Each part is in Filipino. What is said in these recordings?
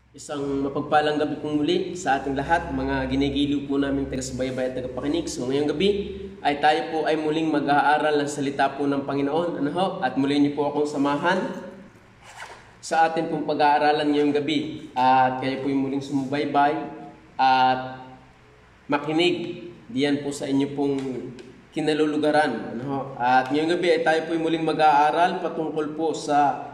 Isang mapagpalang gabi pong muli sa ating lahat, mga ginigiliw po namin taga-subaybay at tagapakinig. So ngayong gabi ay tayo po ay muling mag-aaral ng salita po ng Panginoon. At muli niyo po akong samahan sa ating pong pag-aaralan ngayong gabi. At kayo po ay muling sumubaybay at makinig diyan po sa inyo pong kinalulugaran. At ngayong gabi ay tayo po ay muling mag-aaral patungkol po sa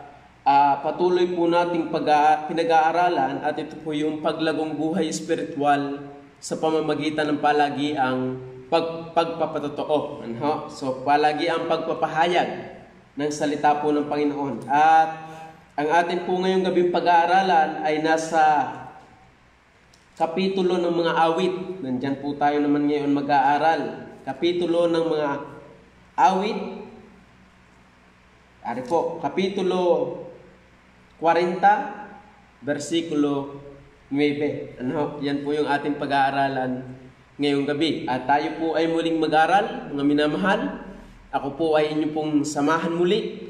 patuloy po nating pinag-aaralan, at ito po yung paglagong buhay espiritual sa pamamagitan ng palagi ang pagpapatotoo. So palagi ang pagpapahayag ng salita po ng Panginoon. At ang atin po ngayong gabing pag-aaralan ay nasa kapitulo ng mga awit. Nandyan po tayo naman ngayon mag-aaral. Kapitulo ng mga awit. Ari po, kapitulo 40, versikulo 9. Yan po yung ating pag-aaralan ngayong gabi. At tayo po ay muling mag-aral, mga minamahal. Ako po ay inyong pong samahan muli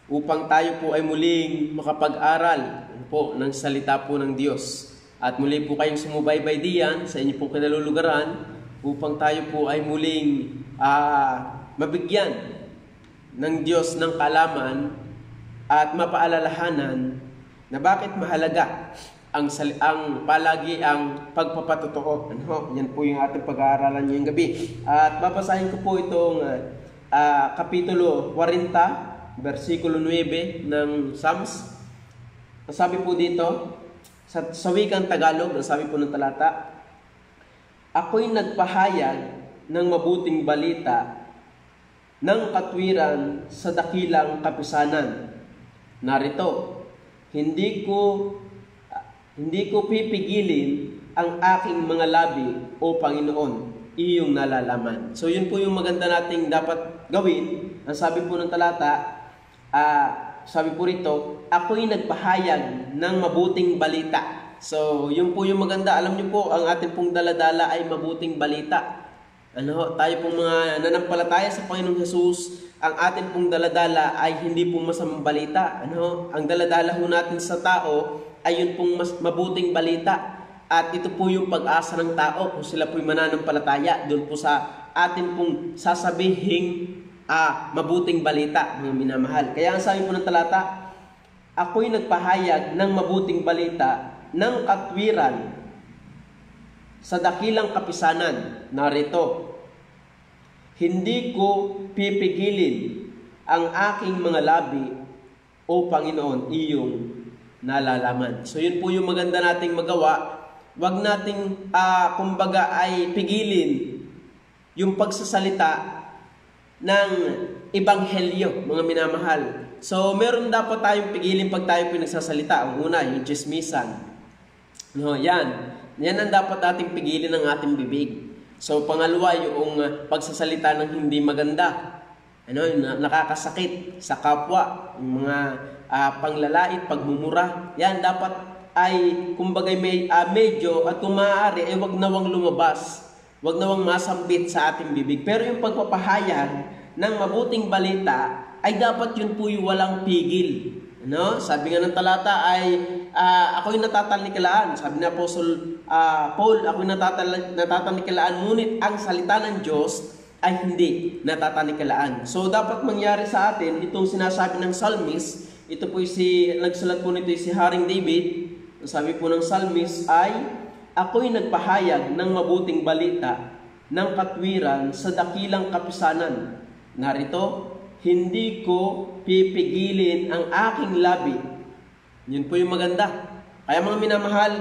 upang tayo po ay muling makapag-aral po ng salita po ng Diyos. At muli po kayong sumubaybay diyan sa inyong pong kinalulugaran upang tayo po ay muling mabigyan ng Diyos ng kalaman at mapaalalahanan na bakit mahalaga ang palagi ang pagpapatotoo. Yan po yung ating pag-aaralan ngayong gabi. At babasahin ko po itong kapitulo 40, versikulo 9 ng Psalms. Sabi po dito, sa wikang Tagalog, sabi po ng talata, "Ako'y nagpahayag ng mabuting balita ng katwiran sa dakilang kapisanan. Narito, hindi ko pipigilin ang aking mga labi, o Panginoon, iyong nalalaman." So yun po yung maganda nating dapat gawin. Ang sabi po ng talata, sabi po rito, "Ako'y nagpahayag ng mabuting balita." So yun po yung maganda. Alam niyo po, ang ating pong daladala ay mabuting balita. Tayo pong mga nanampalataya sa Panginoong Jesus, ang atin pong daladala ay hindi pong masamang balita. Ang daladala ho natin sa tao ay yun pong mas mabuting balita. At ito po yung pag-asa ng tao kung sila po'y mananampalataya doon po sa atin pong sasabihing mabuting balita, mga minamahal. Kaya ang sabi po ng talata, "Ako'y nagpahayag ng mabuting balita ng katwiran sa dakilang kapisanan." Narito, "Hindi ko pipigilin ang aking mga labi, o Panginoon, iyong nalalaman." So yun po yung maganda nating magawa. Wag nating kumbaga ay pigilin yung pagsasalita ng ebanghelyo, mga minamahal. So meron dapat tayong pigilin pag tayo pinagsasalita. Ang una, yung chismisan. Yan ang dapat nating pigilin ng ating bibig. So pangalawa, yung pagsasalita ng hindi maganda, nakakasakit sa kapwa, yung mga panglalait, pagmumura. Yan dapat ay kumbaga medyo, at kung maaari ay wag nawang lumabas, wag nawang masambit sa ating bibig. Pero yung pagpapahayag ng mabuting balita ay dapat yun po yung walang pigil. Sabi nga ng talata ay ako'y natatalikalaan. Sabi ni Apostol Paul, ako'y natatalikalaan, ngunit ang salita ng Diyos ay hindi natatalikalaan. So dapat mangyari sa atin itong sinasabi ng psalmist. Ito po nagsulat po nito si Haring David. Ang sabi po ng psalmist ay, "Ako'y nagpahayag ng mabuting balita ng katwiran sa dakilang kapisanan. Narito, hindi ko pipigilin ang aking labi." Yun po yung maganda. Kaya mga minamahal,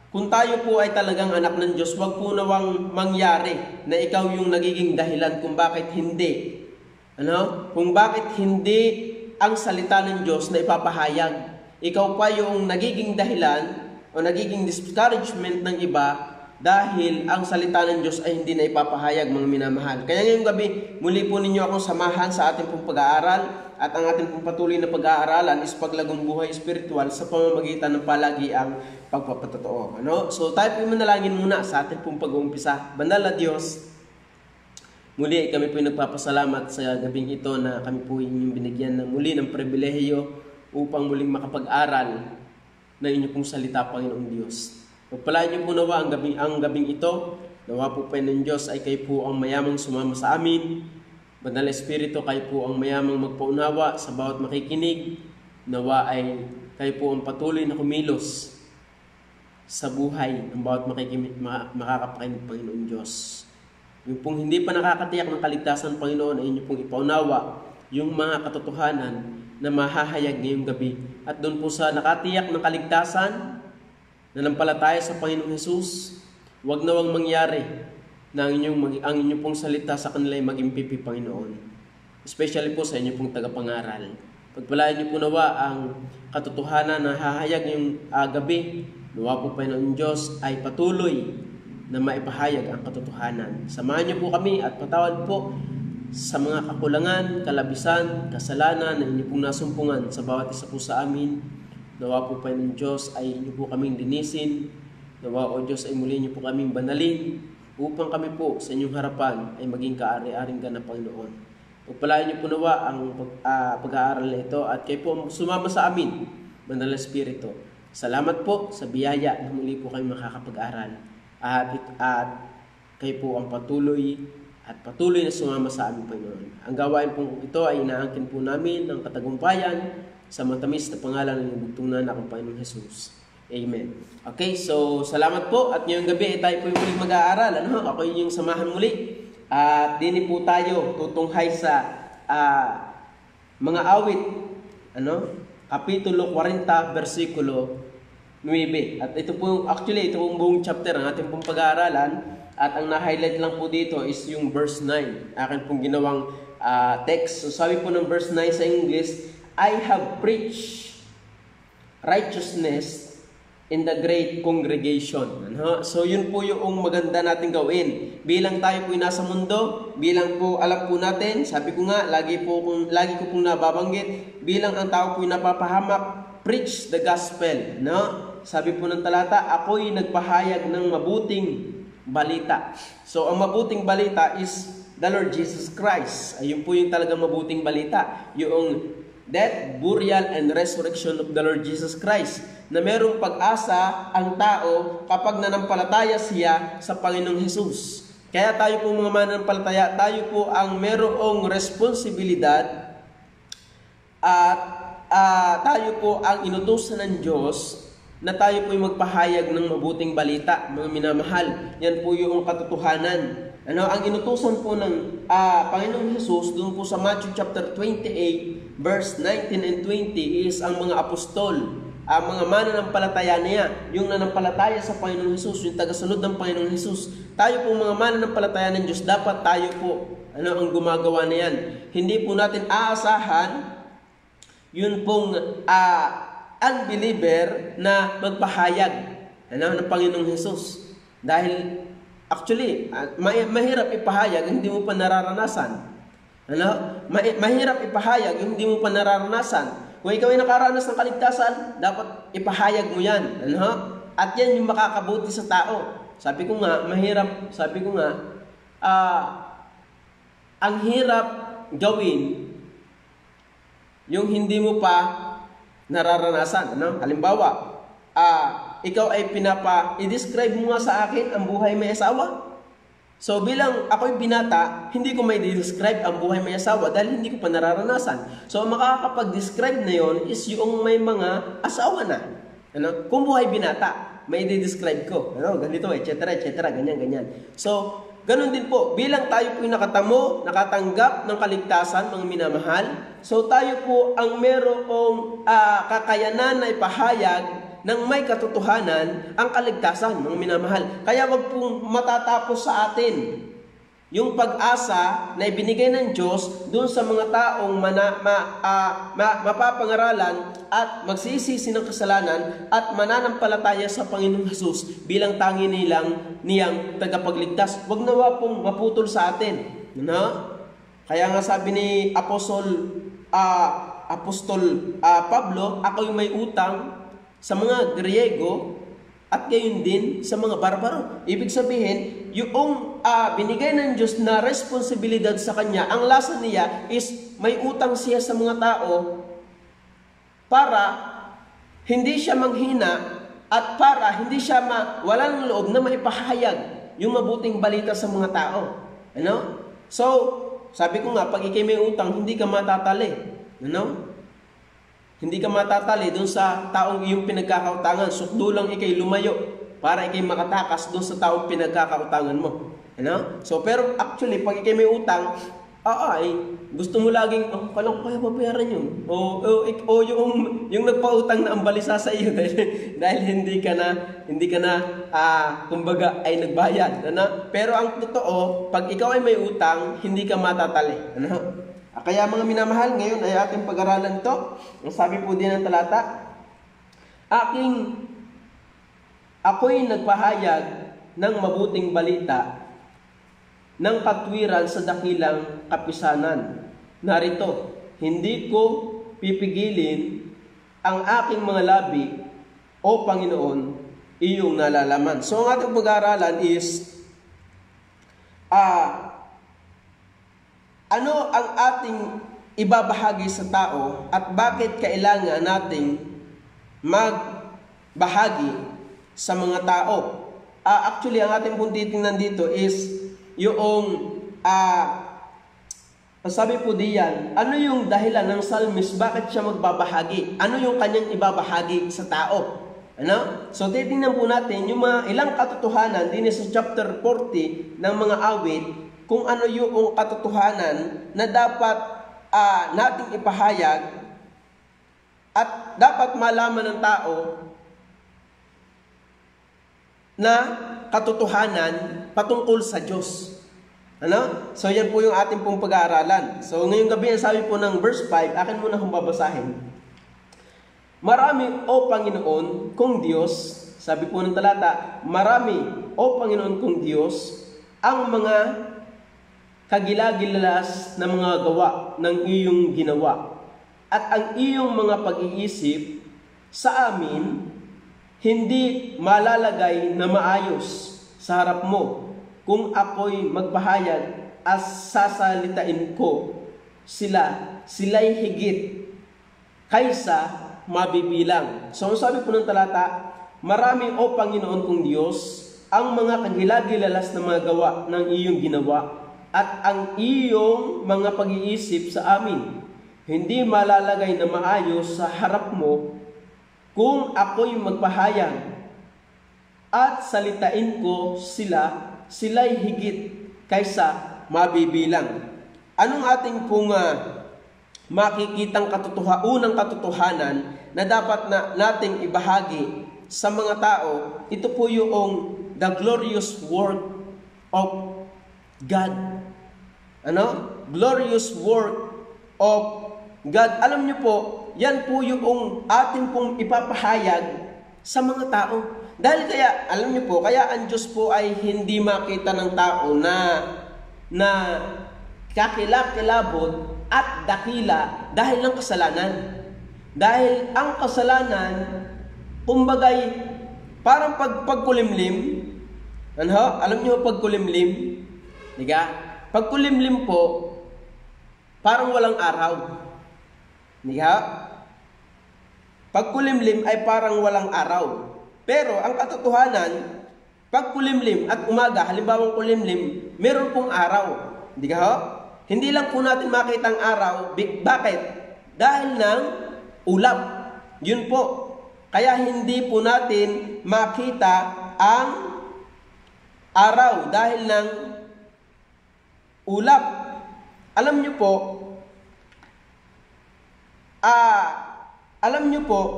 kung tayo po ay talagang anak ng Diyos, wag po nawang mangyari na ikaw yung nagiging dahilan kung bakit hindi. Kung bakit hindi ang salita ng Diyos na ipapahayag. Ikaw pa yung nagiging dahilan o nagiging discouragement ng iba dahil ang salita ng Diyos ay hindi na ipapahayag, mga minamahal. Kaya ngayong gabi, muli po ninyo akong samahan sa ating pong pag-aaral. At ang ating pong patuloy na pag-aaralan is paglagong buhay espiritual sa pamamagitan ng palagi ang pagpapatotoo. So tayo po manalangin muna sa ating pong pag-uumpisa. Banal na Diyos, muli kami po nagpapasalamat sa gabing ito na kami po inyong binigyan ng muli ng pribilehiyo upang muling makapag-aral na inyo pong salita, Panginoong Diyos. Pagpalaan niyo po nawa ang gabing ito. Nawa po, Panginoong Diyos, ay kayo po ang mayamang sumama sa amin. Banal Espiritu, kayo po ang mayamang magpaunawa sa bawat makikinig. Nawa ay kayo po ang patuloy na kumilos sa buhay ng bawat makakapakinig, Panginoong Diyos. Yung pong hindi pa nakakatiyak ng kaligtasan, Panginoon, ay inyo pong ipaunawa yung mga katotohanan na mahahayag ngayong gabi. At doon po sa nakatiyak ng kaligtasan, nanampalataya sa Panginoong Hesus, huwag na wang mangyari na ang inyong pong salita sa kanila ay maging pipi, Panginoon. Especially po sa inyo pong tagapangaral. Pagpalain niyo po nawa ang katotohanan na hahayag ngayong gabi. Nawa po, Panginoon Diyos, ay patuloy na maipahayag ang katotohanan. Samahan niyo po kami at patawad po sa mga kakulangan, kalabisan, kasalanan na inyo pong nasumpungan sa bawat isa po sa amin. Nawa po, Panginoon Diyos, ay inyo po kaming linisin. Nawa, O Diyos, ay muli niyo po kaming banalin upang kami po sa inyong harapan ay maging kaari-aring ganap, Panginoon. Pagpalain niyo po nawa ang pag-aaral na ito at kayo po sumama sa amin, Banal Espiritu. Salamat po sa biyaya na muli po kayo makakapag-aral. At kayo po ang patuloy na sumama sa amin, Panginoon. Ang gawain po ito ay inaangkin po namin ng katagumpayan sa matamis na pangalan ng bugtong na anak ng Panginoong Hesus. Amen. Okay, so salamat po at ngayong gabi tayo po yung muling mag-aaral. Ako yung samahan muli. At dini po tayo tutunghay sa mga awit. Kapitulo 40, versikulo 9. At ito po, ito pong buong chapter ang ating pong pag-aaralan. At ang na-highlight lang po dito is yung verse 9. Akin pong ginawang text. So sabi po ng verse 9 sa English, I have preached righteousness in the great congregation. So yun po yung maganda natin gawin. Bilang tayo po nasa mundo, bilang po alam po natin, sabi ko nga, lagi ko pong nababanggit, bilang ang tao po napapahamak, preach the gospel. Sabi po ng talata, ako'y nagpahayag ng mabuting balita. So ang mabuting balita is the Lord Jesus Christ. Ayun po yung talagang mabuting balita. Yung death, burial, and resurrection of the Lord Jesus Christ. Na merong pag-asa ang tao kapag nanampalataya siya sa Panginoong Hesus. Kaya tayo po mga mananampalataya, tayo po ang merong responsibilidad at tayo po ang inutusan ng Diyos na tayo po yung magpahayag ng mabuting balita, mga minamahal. Yan po yung katotohanan. Ang inutusan po ng Panginoong Hesus doon po sa Matthew chapter 28, verse 19 and 20 is ang mga apostol, ang mga mananampalataya niya, yung nanampalataya sa Panginoong Hesus, yung tagasunod ng Panginoong Hesus. Tayo po mga mananampalataya ng Diyos, dapat tayo po ang gumagawa na yan. Hindi po natin aasahan yun pong unbeliever na magpahayag ng Panginoong Hesus. Dahil actually, mahirap ipahayag hindi mo pa nararanasan. Mahirap ipahayag hindi mo pa nararanasan. Kung ikaw ay nakaranas ng kaligtasan, dapat ipahayag mo yan. At yan yung makakabuti sa tao. Sabi ko nga, ang hirap gawin yung hindi mo pa nararanasan. Halimbawa, ikaw ay i-describe mo nga sa akin ang buhay may asawa. So bilang ako'y binata, hindi ko may describe ang buhay may asawa dahil hindi ko pa nararanasan. So makakapag-describe na yon is yung may mga asawa na. Kung buhay binata, may describe ko. Ganito, etc., ganyan. So, ganun din po, bilang tayo po nakatamo, nakatanggap ng kaligtasan, mga minamahal, so tayo po ang merong kakayanan na ipahayag ng may katotohanan ang kaligtasan, mga minamahal. Kaya wag pong matatapos sa atin yung pag-asa na ibinigay ng Diyos doon sa mga taong mapapangaralan at magsisisi ng kasalanan at mananampalataya sa Panginoong Hesus bilang tangi niyang tagapagligtas. Wag nawa pong maputol sa atin. Kaya nga sabi ni Apostol Pablo, ako'y may utang sa mga Griego at gayon din sa mga barbaro. Ibig sabihin, yung binigay ng Diyos na responsibilidad sa kanya, ang lasa niya is may utang siya sa mga tao para hindi siya manghina at para hindi siya walang loob na maipahayag yung mabuting balita sa mga tao. Ano? So, sabi ko nga, pag ikay may utang, hindi ka matatali. Ano? Hindi ka matatali dun sa taong iyong pinagkakautangan. Sukdo lang ikay lumayo para ikay makatakas dun sa taong pinagkakautangan mo. Ano? So, pero actually, pag ikay may utang, gusto mo laging, kala ko kaya babayaran yun. O yung nagpautang na ang balisa sa iyo dahil hindi ka na, kumbaga, ay nagbayad. Ano? Pero ang totoo, pag ikaw ay may utang, hindi ka matatali. Ano? Kaya mga minamahal, ngayon ay ating pag-aralan to. Ang sabi po din ng talata, ako'y nagpahayag ng mabuting balita ng katwiran sa dakilang kapisanan. Narito, hindi ko pipigilin ang aking mga labi, o Panginoon, iyong nalalaman. So ang ating pag-aaralan is, ano ang ating ibabahagi sa tao at bakit kailangan nating magbahagi sa mga tao. Actually, ang ating pong titingnan dito is yung sabi po diyan, ano yung dahilan ng psalmist, bakit siya magbabahagi? Ano yung kanyang ibabahagi sa tao? Ano? So titingnan po natin yung mga ilang katotohanan din sa chapter 40 ng mga awit, kung ano yung katotohanan na dapat nating ipahayag at dapat malaman ng tao na katotohanan patungkol sa Diyos. Ano? So yan po yung ating pong pag-aaralan. So ngayong gabi, ang sabi po ng verse 5, akin muna kong babasahin. Marami, o Panginoon, kung Diyos, sabi po ng talata, marami, o Panginoon, kung Diyos, ang mga kagilagilas na mga gawa ng iyong ginawa. At ang iyong mga pag-iisip sa amin, hindi malalagay na maayos sa harap mo. Kung ako'y magpahayag at sasalitain ko sila'y higit kaysa mabibilang. So, sabi po ng talata, marami, o Panginoon kong Diyos, ang mga kagilagilalas na mga gawa ng iyong ginawa at ang iyong mga pag-iisip sa amin. Hindi malalagay na maayos sa harap mo kung ako'y magpahayag at salitain ko sila'y higit kaysa mabibilang. Anong ating pong makikitang unang katotohanan na dapat nating ibahagi sa mga tao? Ito po yung the glorious work of God. Ano? Glorious work of God. Alam niyo po, yan po yung ating pong ipapahayag sa mga tao. Dahil kaya, alam niyo po, kaya ang Diyos po ay hindi makita ng tao na kakilakilabot at dakila dahil ng kasalanan. Dahil ang kasalanan, kumbagay, parang pagkulimlim. Ano? Alam niyo pagkulimlim? Diga? Pagkulimlim po, parang walang araw. Diga? Pagkulimlim ay parang walang araw. Pero ang katotohanan, pag kulimlim at umaga, halimbawang kulimlim, meron pong araw. Hindi ka ho? Hindi lang po natin makita ang araw. Bakit? Dahil ng ulap. Yun po. Kaya hindi po natin makita ang araw dahil ng ulap. Alam nyo po,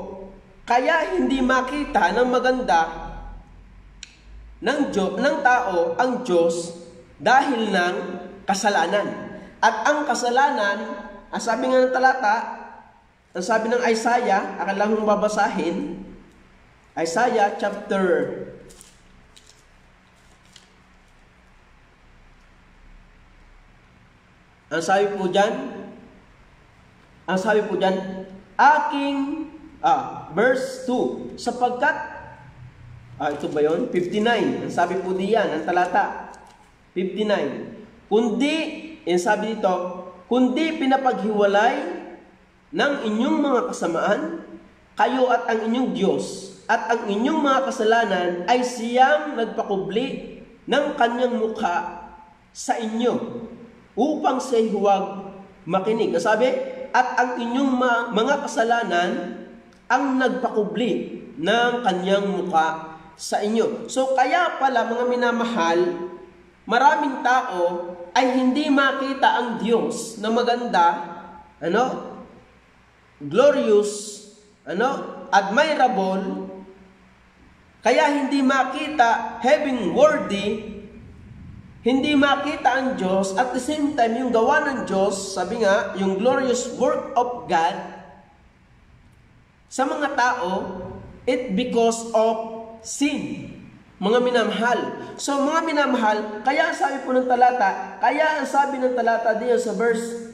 kaya hindi makita ng maganda ng tao ang Diyos dahil ng kasalanan. At ang kasalanan, ang sabi nga ng talata, ang sabi ng Isaiah, akin lang mong babasahin, Isaiah chapter ', ang sabi po dyan, verse 2, sapagkat, ito ba yun? 59, ang sabi po diyan, ang talata, 59, sabi dito, kundi pinapaghiwalay ng inyong mga kasamaan kayo at ang inyong Diyos at ang inyong mga kasalanan ay siyang nagpakubli ng kanyang mukha sa inyo upang siya'y huwag makinig. Nasabi, at ang inyong mga kasalanan ang nagpakubli ng kanyang mukha sa inyo. So kaya pala mga minamahal, maraming tao ay hindi makita ang Diyos na maganda, glorious, admirable, kaya hindi makita heaven worthy, hindi makita ang Diyos, at the same time, yung gawa ng Diyos, sabi nga, yung glorious work of God, sa mga tao, it because of sin. Mga minamahal. So, mga minamahal, kaya ang sabi po ng talata, kaya ang sabi ng talata diyan sa verse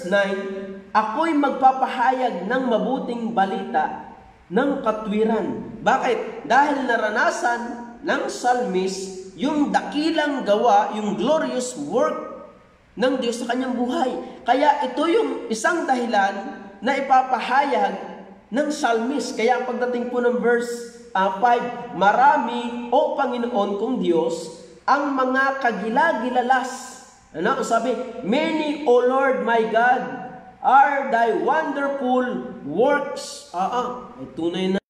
9, ako'y magpapahayag ng mabuting balita ng katwiran. Bakit? Dahil naranasan ng psalmist yung dakilang gawa, yung glorious work ng Diyos sa kanyang buhay. Kaya ito yung isang dahilan na ipapahayag ng psalmist. Kaya pagdating po ng verse 5, marami, O Panginoon kong Diyos, ang mga kagilagilalas. Sabi, many, O Lord my God, are thy wonderful works. Ay tunay na.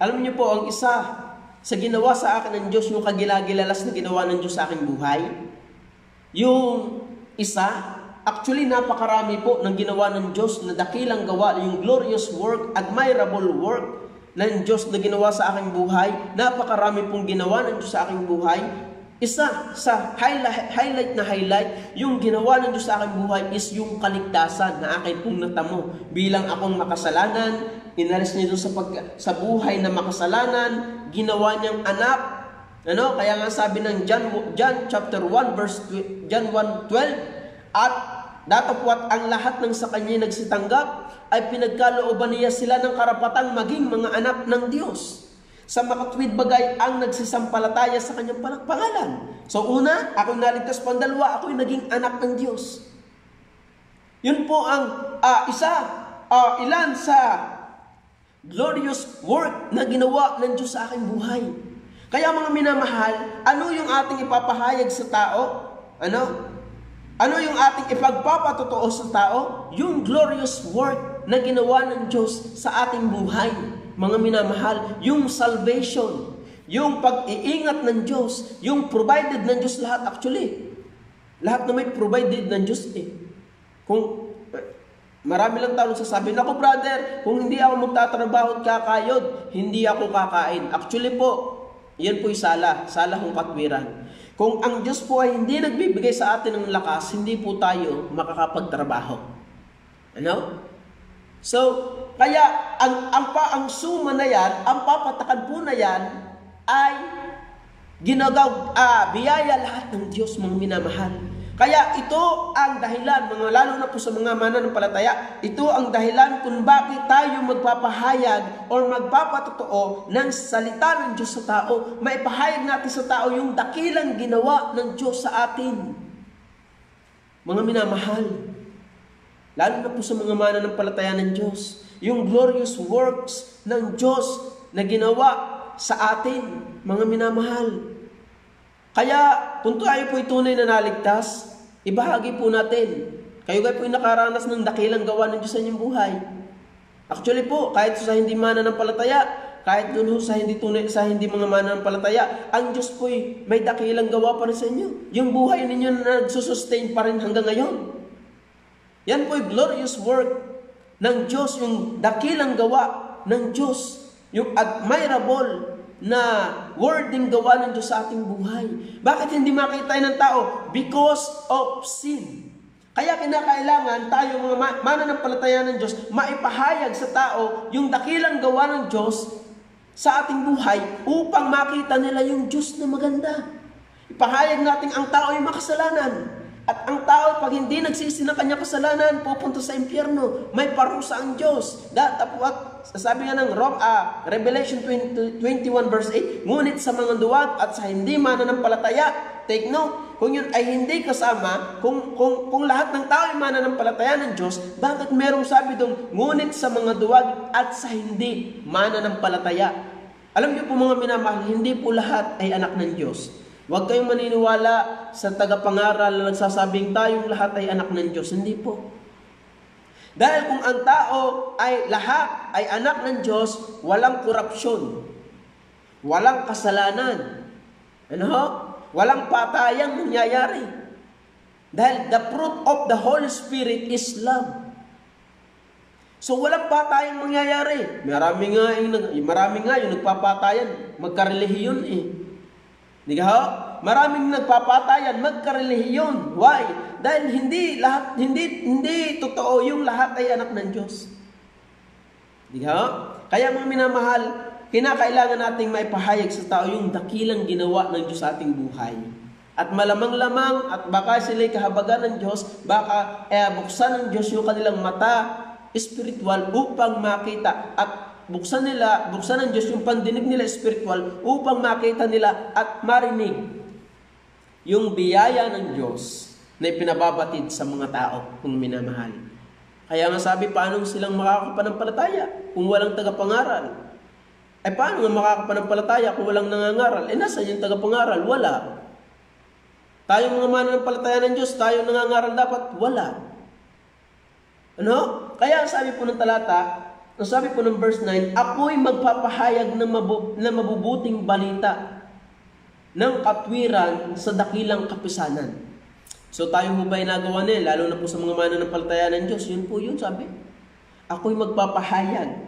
Alam niyo po, ang isa sa ginawa sa akin ng Diyos, yung kagilagilalas na ginawa ng Diyos sa aking buhay, yung isa, actually napakarami po ng ginawa ng Diyos na dakilang gawa, yung glorious work, admirable work ng Diyos na ginawa sa aking buhay, napakarami pong ginawa ng Diyos sa aking buhay. Isa sa highlight, yung ginawa ng Diyos sa aking buhay is yung kaligtasan na akin pong natamo. Bilang akong makasalanan, inalis niya doon sa buhay na makasalanan, ginawa niyang anak. Kaya nga sabi ng John chapter 1 verse John 1:12, at datapwat ang lahat ng sa kanya nagsitanggap ay pinagkalooban niya sila ng karapatang maging mga anak ng Diyos. Sa makatwid bagay ang nagsisampalataya sa kanyang pangalan. So una, ako'y naligtas. Pandalawa, ako'y naging anak ng Diyos. Yun po ang ilan sa glorious work na ginawa ng Diyos sa aking buhay. Kaya mga minamahal, ano yung ating ipapahayag sa tao? Ano yung ating ipagpapatotoo sa tao? Yung glorious work na ginawa ng Diyos sa ating buhay. Mga minamahal, yung salvation, yung pag-iingat ng Diyos, yung provided ng Diyos lahat. Actually, lahat na may provided ng Diyos Kung marami lang tao sasabi, naku brother, kung hindi ako magtatrabaho at kakayod, hindi ako kakain. Actually po, yan po'y sala kong katwiran. Kung ang Diyos po ay hindi nagbibigay sa atin ng lakas, hindi po tayo makakapagtrabaho. So, kaya ang suma na yan, ang papatakan po na yan, ay biyaya lahat ng Diyos, mga minamahal. Kaya ito ang dahilan, lalo na po sa mga mananampalataya, ito ang dahilan kung bakit tayo magpapahayag o magpapatotoo ng salita ng Diyos sa tao. Maipahayag natin sa tao yung dakilang ginawa ng Diyos sa atin. Mga minamahal, lalo na po sa mga mananampalataya ng Diyos, yung glorious works ng Diyos na ginawa sa atin, mga minamahal. Kaya, kung tayo po'y tunay na naligtas, ibahagi po natin. Kayo po yung nakaranas ng dakilang gawa ng Diyos sa inyong buhay. Actually po, kahit sa hindi mananampalataya, kahit doon sa hindi mga mananampalataya, ang Diyos po'y may dakilang gawa pa rin sa inyo. Yung buhay ninyo na nagsusustain pa rin hanggang ngayon. Yan po'y glorious work ng Diyos, yung dakilang gawa ng Diyos, yung admirable na wording gawa ng Diyos sa ating buhay. Bakit hindi makita ng tao? Because of sin. Kaya kinakailangan tayo mga mananampalataya ng Diyos, maipahayag sa tao yung dakilang gawa ng Diyos sa ating buhay upang makita nila yung Diyos na maganda. Ipahayag natin ang tao ay makasalanan. At ang tao, pag hindi nagsisi ng kanyang kasalanan, pupunta sa impyerno. May parusa ang Diyos. Sabi nga ng Revelation 21 verse 8, ngunit sa mga duwag at sa hindi mananampalataya, take note, kung yun ay hindi kasama, kung lahat ng tao ay mananampalataya ng Diyos, bakit merong sabi doon, ngunit sa mga duwag at sa hindi mananampalataya? Alam niyo po mga minamahal, hindi po lahat ay anak ng Diyos. Huwag kayong maniniwala sa tagapangaral na nagsasabing tayong lahat ay anak ng Diyos. Hindi po. Dahil kung ang tao ay lahat ay anak ng Diyos, walang korupsyon, walang kasalanan, walang patayang nangyayari. Dahil the fruit of the Holy Spirit is love. So walang patayang mangyayari. Marami nga yung nagpapatayan, magkarelihiyon eh. Di ka ho? Maraming nagpapatayan, magkarelihiyon. Why? Dahil hindi totoo yung lahat ay anak ng Diyos. Di ka ho? Kaya mga minamahal, kinakailangan nating maipahayag sa tao yung dakilang ginawa ng Diyos sa ating buhay. At malamang-lamang, at baka sila'y kahabagan ng Diyos, baka buksan ng Diyos yung kanilang mata spiritual upang makita, at buksan ng Diyos yung pandinig nila spiritual upang makita nila at marinig yung biyaya ng Diyos na ipinababatid sa mga tao kung minamahal. Kaya nga sabi, paano silang makakapanampalataya kung walang tagapangaral? Paano nga makakapanampalataya kung walang nangangaral? Nasaan yung tagapangaral? Wala. Tayo mga mananampalataya ng Diyos, tayo nangangaral dapat? Wala. Kaya sabi po ng talata, sabi po ng verse 9, ako'y magpapahayag ng mabubuting balita ng katwiran sa dakilang kapisanan. So tayo po ba nagawa nila, lalo na po sa mga mananampalataya ng Diyos, yun po yun sabi. Ako'y magpapahayag.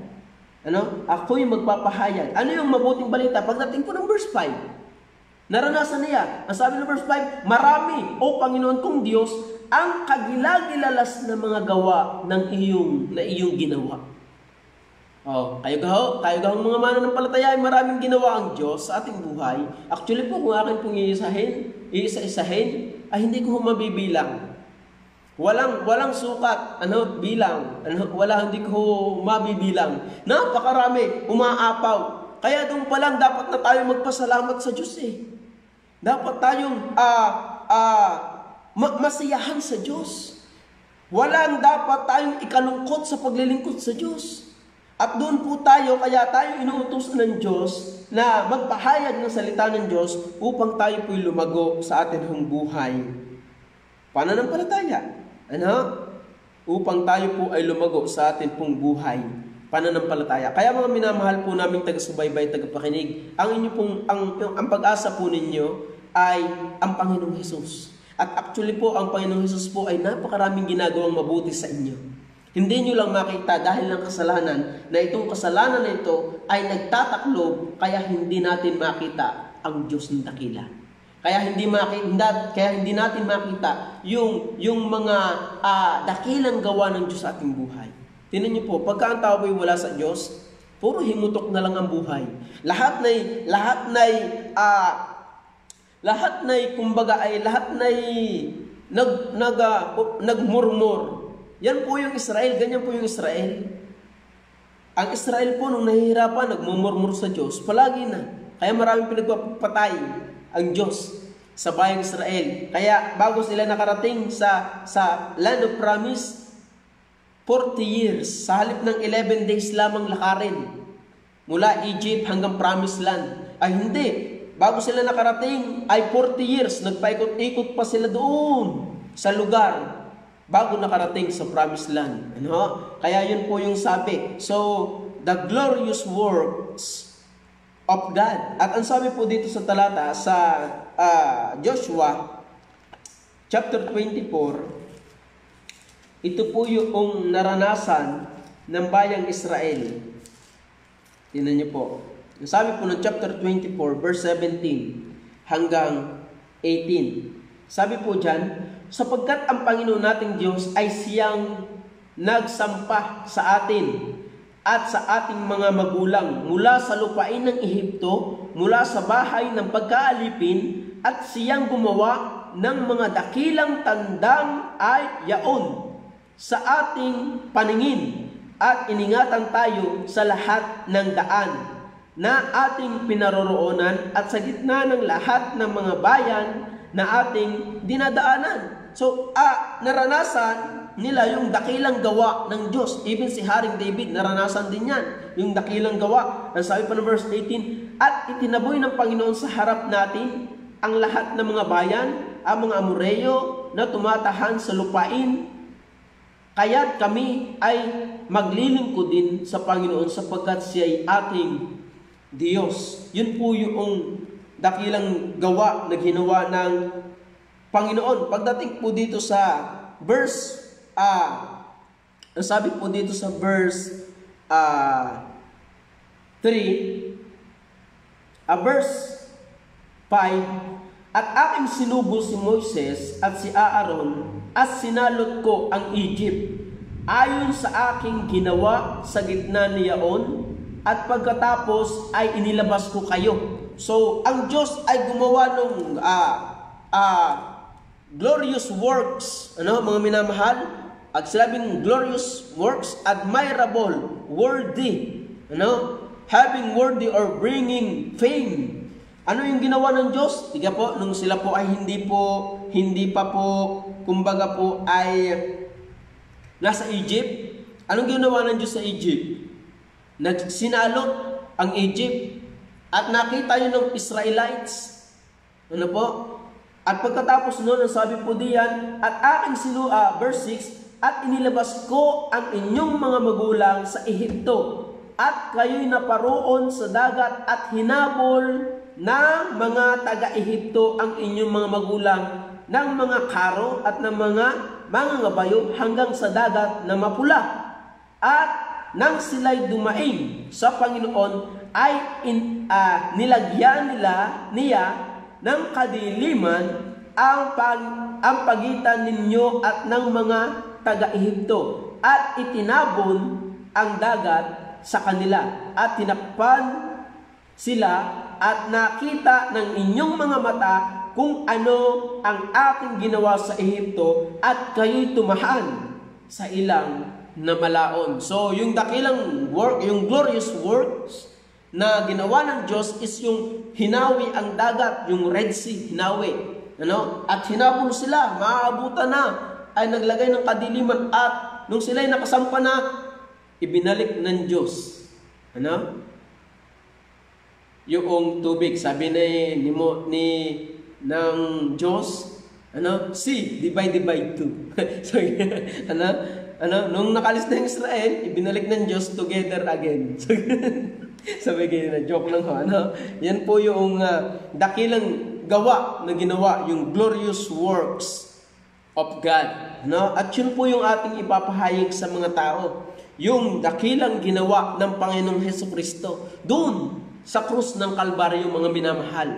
Ako'y magpapahayag. Ano yung mabuting balita? Pagdating po ng verse 5, naranasan niya. Ang sabi ng verse 5, marami, O Panginoon kong Diyos, ang kagilagilalas na mga gawa ng iyong ginawa. Kayo gahong mga mananampalataya ay maraming ginawa ang Diyos sa ating buhay. Actually po, kung akin pong iisa-isahin, ay hindi ko mabibilang. Walang sukat, bilang. Hindi ko mabibilang. Napakarami, umaapaw. Kaya doon pa lang dapat na tayo magpasalamat sa Diyos eh. Dapat tayong masiyahan sa Diyos. Walang dapat tayong ikalungkot sa paglilingkod sa Diyos. At doon po kaya tayo inuutos ng Diyos na magpahayag ng salita ng Diyos upang tayo po'y lumago sa ating buhay. Pananampalataya. Upang tayo po ay lumago sa ating pong buhay. Pananampalataya. Kaya mga minamahal po naming taga-subaybay, taga-pakinig, ang pag-asa po ninyo ay ang Panginoong Hesus. At actually po, ang Panginoong Hesus po ay napakaraming ginagawang mabuti sa inyo. Hindi nyo lang makita dahil ng kasalanan na itong kasalanan na ito ay nagtataklob, kaya hindi natin makita ang Diyos ng dakila. Kaya hindi natin makita yung mga dakilang gawa ng Diyos sa ating buhay. Tingnan niyo po, pagka ang tao ay wala sa Diyos, puro himutok na lang ang buhay. Lahat nagmurmur. Yan po yung Israel, ganyan po yung Israel. Ang Israel po nung nahihirapan, nagmumurmur sa Diyos, palagi na. Kaya maraming pinagpapatay ang Diyos sa bayang Israel. Kaya bago sila nakarating sa land of promise, 40 years, sa halip ng 11 days lamang lakarin, mula Egypt hanggang promised land. Ay hindi, bago sila nakarating, ay 40 years, nagpaikot-ikot pa sila doon sa lugar, bago nakarating sa promised land. Kaya yun po yung sabi. So, the glorious works of God. At ang sabi po dito sa talata, sa Joshua, chapter 24, ito po yung naranasan ng bayang Israel. Tingnan niyo po. Sabi po ng chapter 24, verse 17 hanggang 18. Sabi po dyan, sapagkat ang Panginoon nating Diyos ay siyang nagsampa sa atin at sa ating mga magulang mula sa lupain ng Ehipto, mula sa bahay ng pagkaalipin, at siyang gumawa ng mga dakilang tandang ay yaon sa ating paningin, at iningatan tayo sa lahat ng daan na ating pinaroroonan at sa gitna ng lahat ng mga bayan na ating dinadaanan. So, naranasan nila yung dakilang gawa ng Diyos. Even si Haring David, naranasan din yan. Yung dakilang gawa. Ang sabi pa ng verse 18, at itinaboy ng Panginoon sa harap natin ang lahat ng mga bayan, ang mga Amoreyo na tumatahan sa lupain. Kaya't kami ay maglilingkod din sa Panginoon sapagkat siya ay ating Diyos. Yun po yung dakilang gawa na ginawa ng Panginoon. Pagdating po dito sa verse, sabi po dito sa verse 3, verse 5, at aking sinubol si Moises at si Aaron at sinalot ko ang Egypt ayon sa aking ginawa sa gitna niyaon, at pagkatapos ay inilabas ko kayo. So, ang Diyos ay gumawa ng glorious works, mga minamahal. At sinabing glorious works, admirable, worthy, having worthy or bringing fame. Ano yung ginawa ng Diyos? Tiga po, nung sila po ay hindi pa po, kumbaga po ay nasa Egypt. Anong ginawa ng Diyos sa Egypt? Sinalot ang Egypt. At nakita yun ng Israelites. Ano po? At pagkatapos noon, ang sabi po diyan, at aking verse 6, at inilabas ko ang inyong mga magulang sa Ehipto, at kayo'y naparoon sa dagat at hinabol ng mga taga-Ehipto ang inyong mga magulang ng mga karo at ng mga ngabayo hanggang sa dagat na mapula. At nang sila'y dumaing sa Panginoon, ay nilagyan niya ng kadiliman ang pagitan ninyo at ng mga taga-Ehipto, at itinabon ang dagat sa kanila, at tinakpan sila, at nakita ng inyong mga mata kung ano ang aking ginawa sa Ehipto, at kayo'y tumahan sa ilang na malaon. So, yung dakilang work, yung glorious works na ginawa ng Diyos is yung hinawi ang dagat, yung Red Sea, hinawi. At hinabol sila, maaabutan na, ay naglagay ng kadiliman, at nung sila'y nakasampa na, ibinalik ng Diyos. Yung tubig, sabi ng Diyos, sea, divide two. So, nung nakalis na yung Israel, ibinalik ng Diyos together again. So, sabi na joke lang ho. Yan po yung dakilang gawa na ginawa, yung glorious works of God. At yun po yung ating ipapahayag sa mga tao. Yung dakilang ginawa ng Panginoong Hesukristo doon sa krus ng Kalbaryo, mga minamahal.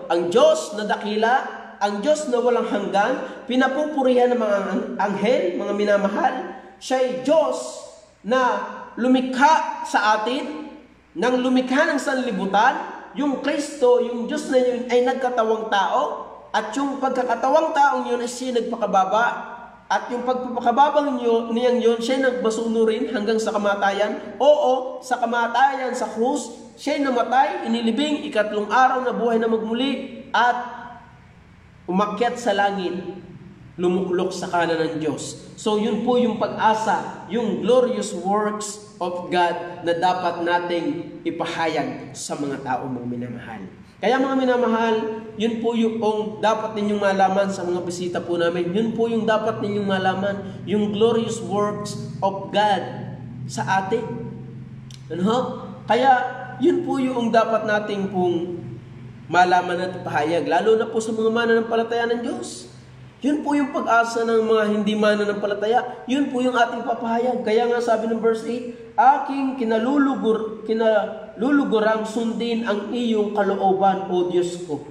Ang Diyos na dakila, ang Diyos na walang hanggan, pinapupurihan ng mga anghel, mga minamahal. Siya'y Diyos na lumikha sa atin, nang lumikha ng sanlibutan. Yung Kristo, yung Diyos na yun ay nagkatawang tao, at yung pagkakatawang taong yun ay siya nagpakababa. At yung pagpapakababang niyang yun, siya nagbasuno rin hanggang sa kamatayan. Oo, sa kamatayan, sa krus, siya namatay, inilibing, 3 araw na buhay na magmuli, at umakyat sa langit, lumuklok sa kanan ng Diyos. So yun po yung pag-asa, yung glorious works of God na dapat nating ipahayag sa mga tao, mga minamahal. Kaya mga minamahal, yun po yung dapat ninyong malaman sa mga bisita po namin. Yun po yung dapat ninyong malaman, yung glorious works of God sa atin. Kaya yun po yung dapat nating pong malaman at pahayag, lalo na po sa mga mananampalataya ng Diyos. Yun po yung pag-asa ng mga hindi mananampalataya. Yun po yung ating papahayag. Kaya nga sabi ng verse 8, aking kinalulugurang sundin ang iyong kalooban, O Diyos ko.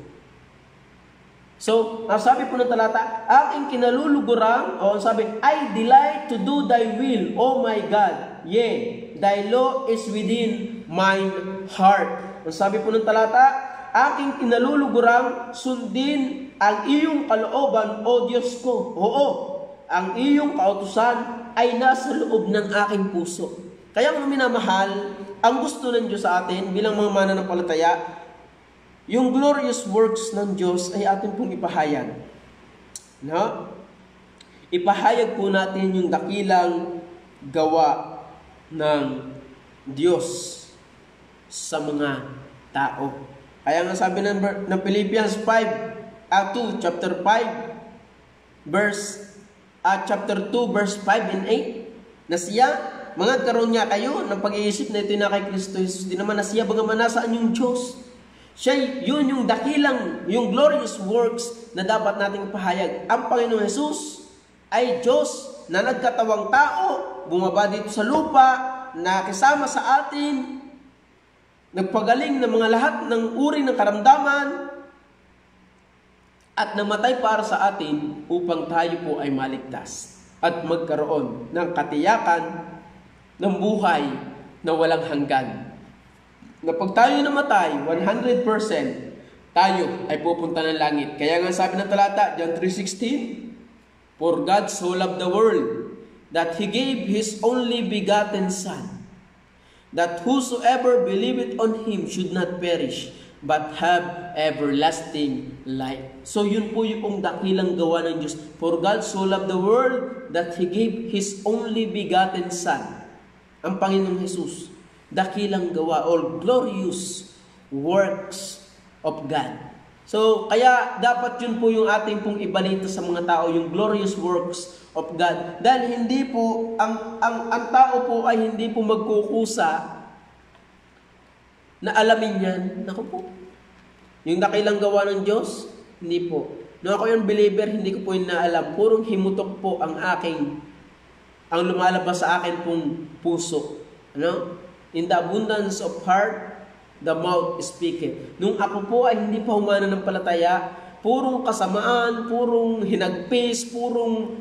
So, sabi po ng talata, aking kinalulugurang, sabi, I delight to do thy will, O my God. Yea, thy law is within mine heart. Ang sabi po ng talata, aking kinalulugurang sundin ang iyong kalooban, O Diyos ko. Oo, ang iyong kautusan ay nasa loob ng aking puso. Kaya mga minamahal, ang gusto ng Diyos sa atin bilang mga mananampalataya, yung glorious works ng Diyos ay atin pong ipahayag. No? Ipahayag po natin yung dakilang gawa ng Diyos sa mga tao. Kaya nga sabi ng Philippians 2, chapter 5, chapter 2, verse 5 and 8, na siya, mga karon niya kayo, ng pag-iisip na ito na kay Kristo Jesus, di naman na siya, bagaman nasaan yung Diyos. Siya, yun yung dakilang, yung glorious works na dapat nating pahayag. Ang Panginoong Jesus ay Diyos na nagkatawang tao, bumaba dito sa lupa, na kasama sa atin, nagpagaling ng mga lahat ng uri ng karamdaman, at namatay para sa atin upang tayo po ay maligtas at magkaroon ng katiyakan ng buhay na walang hanggan. Na pag tayo namatay, 100% tayo ay pupunta ng langit. Kaya nga sabi ng talata, John 3:16, For God so loved the world that He gave His only begotten Son, that whosoever believeth on Him should not perish, but have everlasting life. So yun po yung dakilang gawa ng Diyos. For God so loved the world that He gave His only begotten Son. Ang Panginoong Jesus, dakilang gawa or glorious works of God. So kaya dapat yun po yung ating pong ibalita sa mga tao, yung glorious works of God. Dahil hindi po, ang tao po ay hindi po magkukusa na alamin yan. Naku po, yung dakilang gawa ng Diyos, hindi po. Nung ako yung believer, hindi ko po yung naalam. Purong himutok po ang lumalabas sa akin pong puso. Ano? In the abundance of heart, the mouth speaketh. Nung ako po ay hindi pa mananampalataya, purong kasamaan, purong hinagpis, purong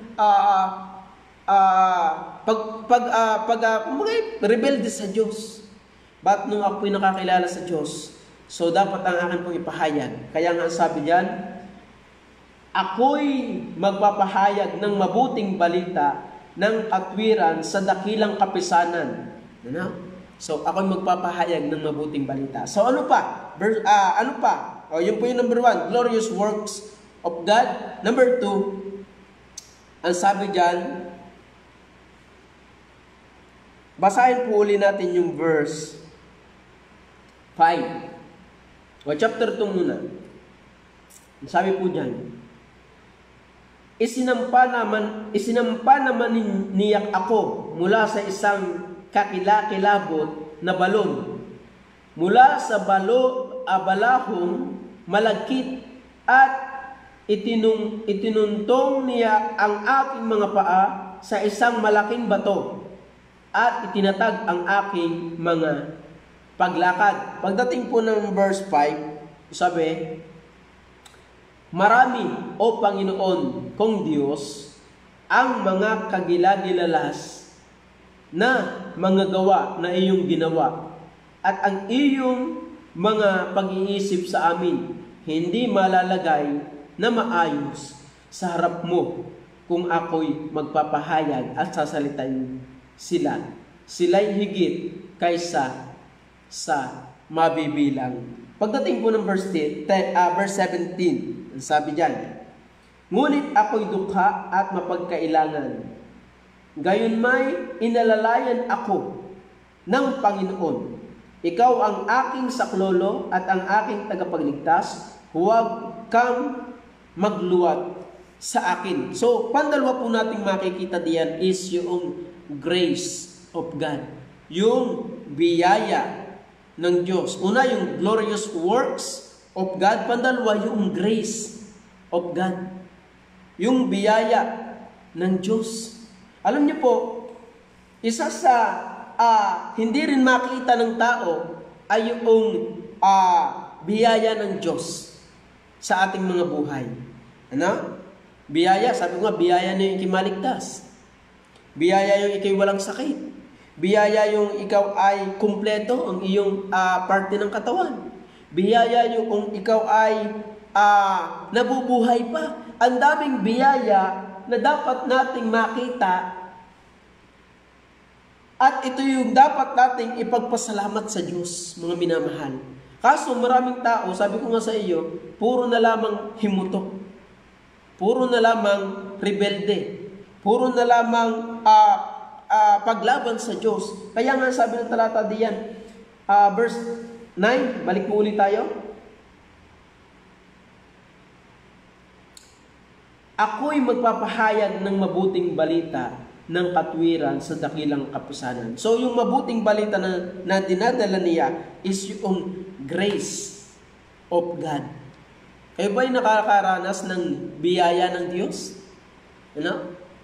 rebelde sa Diyos. But nung ako ay nakakilala sa Diyos, so dapat ang akin pong ipahayag. Kaya nga sabi diyan, ako'y magpapahayag ng mabuting balita ng katwiran sa dakilang kapisanan. Ano? So ako'y magpapahayag ng mabuting balita. So ano pa? Yun po yung number 1, glorious works of God. Number 2, ang sabi diyan, basahin po uli natin yung verse 5. Chapter 2 muna. Sabi po diyan, Isinampa naman niya ako mula sa isang kakilakilabot na balon. Mula sa balahong malagkit at itinuntong niya ang aking mga paa sa isang malaking bato at itinatag ang aking mga paglakad. Pagdating po ng verse 5, sabi, Marami, O Panginoon kong Diyos, ang mga kagilagilalas na mga gawa na iyong ginawa at ang iyong mga pag-iisip sa amin hindi malalagay na maayos sa harap mo kung ako'y magpapahayag at sasalitain sila. Sila'y higit kaysa sa mabibilang. Pagdating po ng verse 17, sabi diyan, Ngunit ako'y dukha at mapagkailangan. Gayon may inalalayan ako ng Panginoon. Ikaw ang aking saklolo at ang aking tagapagligtas. Huwag kang magluwat sa akin. So, pandalwa po nating makikita diyan is yung grace of God. Yung biyaya ng Diyos. Una, yung glorious works of God. Pandalwa, yung grace of God. Yung biyaya ng Diyos. Alam niyo po, isa sa hindi rin makita ng tao ay yung biyaya ng Diyos sa ating mga buhay. Ano? Biyaya, sabi ko nga, biyaya na yung ikimaligtas. Biyaya yung ikay walang sakit. Biyaya yung ikaw ay kumpleto ang iyong parte ng katawan. Biyaya yung ikaw ay nabubuhay pa. Ang daming biyaya na dapat nating makita at ito yung dapat nating ipagpasalamat sa Diyos, mga minamahal. Kaso maraming tao, sabi ko nga sa iyo, puro na lamang himutok. Puro na lamang rebelde. Puro na lamang paglaban sa Diyos. Kaya nga sabi ng talata diyan, verse 9, balik po ulit tayo. Ako'y magpapahayag ng mabuting balita ng katwiran sa dakilang kapisanan. So yung mabuting balita na dinadala niya is yung grace of God. Kayo ba'y nakakaranas ng biyaya ng Diyos?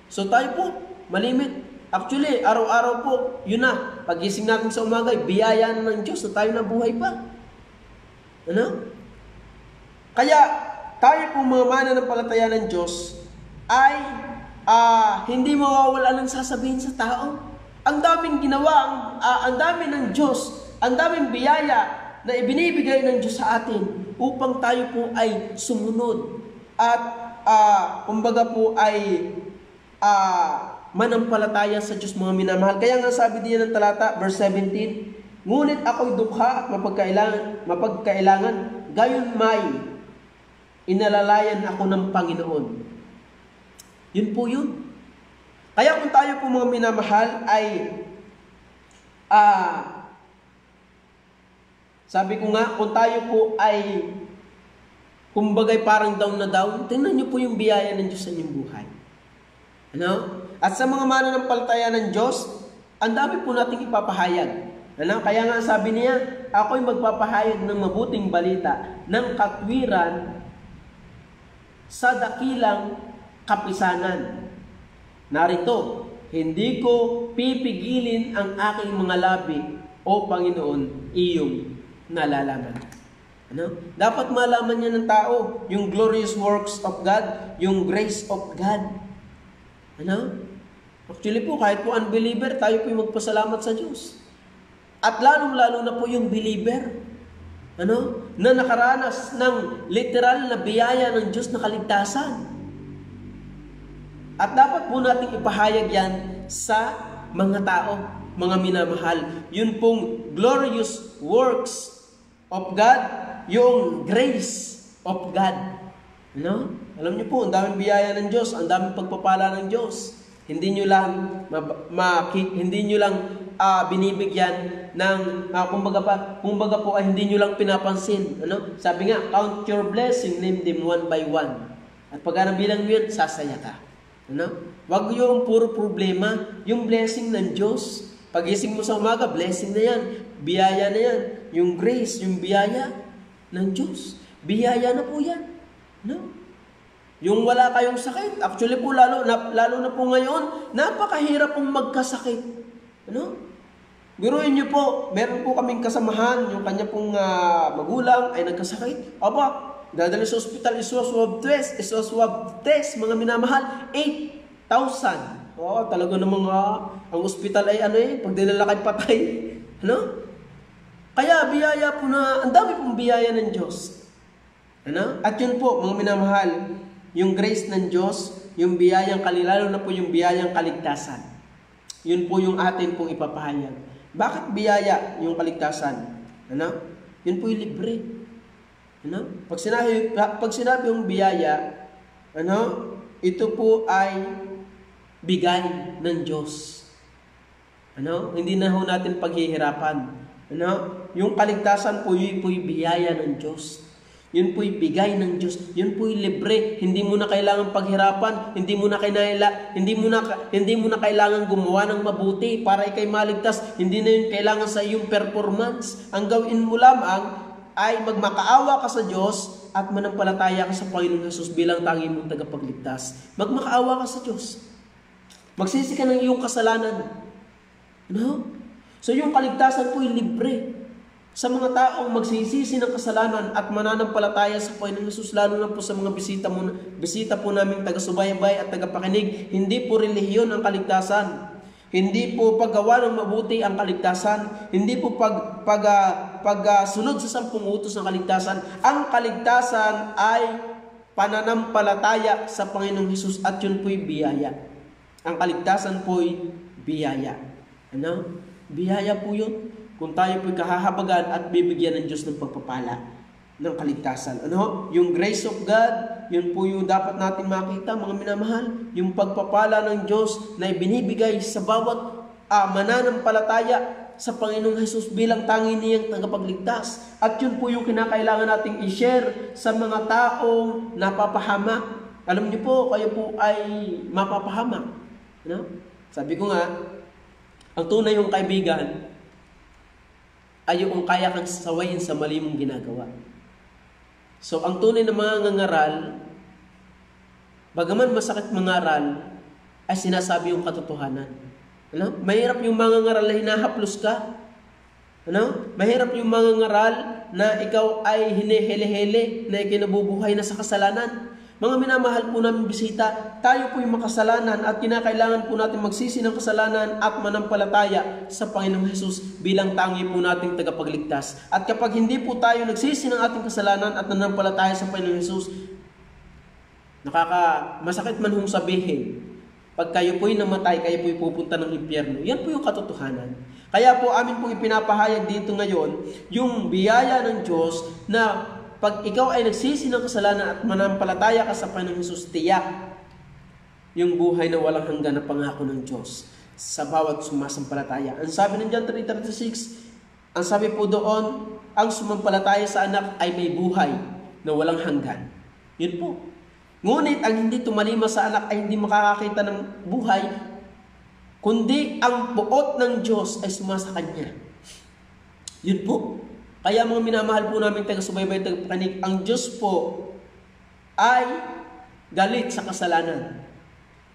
So tayo po, malimit. Actually, araw-araw po, yun na. Pagising natin sa umaga, biyaya ng Diyos na tayo nabuhay pa. Kaya, tayo po mga mananampalataya ng Diyos ay hindi mawawala ng sasabihin sa tao. Ang daming ginawa, ang dami ng Diyos, ang daming biyaya na ibinibigay ng Diyos sa atin upang tayo po ay sumunod at kumbaga po ay manampalataya sa Diyos, mga minamahal. Kaya nga sabi diyan ng talata, verse 17, ngunit ako'y dukha at mapagkailangan, gayon may inalalayan ako ng Panginoon. Yun po yun. Kaya kung tayo po mga minamahal ay sabi ko nga, kung tayo po ay kumbagay parang down na down, tingnan nyo po yung biyaya ng Diyos sa inyong buhay. At sa mga mananampalataya ng Diyos, ang dami po nating ipapahayag. Kaya nga sabi niya, ako'y magpapahayag ng mabuting balita ng katwiran sa dakilang kapisanan. Narito, hindi ko pipigilin ang aking mga labi, o Panginoon, iyong nalalaman. Dapat malaman niya ng tao yung glorious works of God, yung grace of God. Actually po, kahit po unbeliever, tayo po yung magpasalamat sa Diyos. At lalong-lalo na po yung believer, na nakaranas ng literal na biyaya ng Diyos na kaligtasan. At dapat po nating ipahayag yan sa mga tao, mga minamahal. Yun pong glorious works of God, yung grace of God. Alam niyo po, ang daming biyaya ng Diyos, ang daming pagpapala ng Diyos. Hindi niyo lang binibigyan ng kumbaga po ay hindi niyo lang pinapansin. Sabi nga, count your blessing, name them one by one. At pag nabilang mo yun, sasaya ka. Wag yung puro problema, yung blessing ng Diyos. Pagising mo sa umaga, blessing na yan, biyaya na yan. Yung grace, yung biyaya ng Diyos. Biyaya na po yan. Yung wala kayong sakit, actually po lalo na po ngayon, napakahirap pong magkasakit. Biruin niyo po, meron po kaming kasamahan, yung kanya pong magulang ay nagkasakit. Dadali sa ospital, iswaswab test, mga minamahal, 8,000. Talaga namang ang ospital ay pag dinala kay patay. Kaya biyaya po na, ang dami pong biyaya ng Diyos. At yun po, mga minamahal, yung grace ng Diyos, yung biyayang lalo na po yung biyayang kaligtasan. Yun po yung atin pong ipapahayag. Bakit biyaya yung kaligtasan? Yun po yung libre. Pag sinabi yung biyaya, ito po ay bigay ng Diyos. Hindi na ho natin paghihirapan. Yung kaligtasan po, yun po yung biyaya ng Diyos. Yun po'y bigay ng Diyos. Yun po'y libre. Hindi mo na kailangan paghirapan. Hindi mo na kailangan gumawa ng mabuti para ikay maligtas. Hindi na yun kailangan sa iyong performance. Ang gawin mo lamang ay magmakaawa ka sa Diyos at manampalataya ka sa Panginoong Jesus bilang tanging mong tagapagligtas. Magmakaawa ka sa Diyos. Magsisi ka ng iyong kasalanan. So yung kaligtasan po'y libre. Sa mga taong magsisisi ng kasalanan at mananampalataya sa Panginoong Jesus, lalo na po sa mga bisita po naming taga-subaybay at tagapakinig, hindi po relihiyon ang kaligtasan. Hindi po paggawa ng mabuti ang kaligtasan. Hindi po pagsunod sa 10 utos ng kaligtasan. Ang kaligtasan ay pananampalataya sa Panginoong Jesus at yun po'y biyaya. Ang kaligtasan po'y biyaya. Biyaya po yun. kung tayo po'y kahahabagan at bibigyan ng Diyos ng pagpapala ng kaligtasan. Ano? Yung grace of God, yun po yung dapat natin makita, mga minamahal. Yung pagpapala ng Diyos na ibinibigay sa bawat mananampalataya sa Panginoong Hesus bilang tangi niyang tagapagligtas. At yun po yung kinakailangan nating i-share sa mga taong napapahamak. Alam niyo po, kayo po ay mapapahamak. Ano? Sabi ko nga, ang tunay yung kaibigan ay yung kaya kang sawayin sa mali mong ginagawa. So, ang tunay na mga ngangaral, bagaman masakit mangaral, ay sinasabi yung katotohanan. Ano? Mahirap yung mga ngaral na hinahaplos ka. Ano? Mahirap yung mga ngaral na ikaw ay hinihele-hele, na ikinabubuhay na sa kasalanan. Mga minamahal po namin bisita, tayo po yung makasalanan at kinakailangan po natin magsisi ng kasalanan at manampalataya sa Panginoong Hesus bilang tangi po nating tagapagligtas. At kapag hindi po tayo nagsisi ng ating kasalanan at manampalataya sa Panginoong Hesus, masakit man hong sabihin, pag kayo po'y namatay, kayo po'y pupunta ng impyerno. Yan po yung katotohanan. Kaya po amin pong ipinapahayag dito ngayon, yung biyaya ng Diyos na pag ikaw ay nagsisi ng kasalanan at manampalataya ka sa Panginoong Hesus, tiyak yung buhay na walang hanggan na pangako ng Diyos sa bawat sumasampalataya. Ang sabi ng John 3:36, ang sabi po doon, ang sumampalataya sa anak ay may buhay na walang hanggan. Yun po. Ngunit ang hindi tumalima sa anak ay hindi makakakita ng buhay, kundi ang buot ng Diyos ay sumasa kanya. Yun po. Kaya mga minamahal po namin taga-subaybay, taga-pakinig, ang Diyos po ay galit sa kasalanan.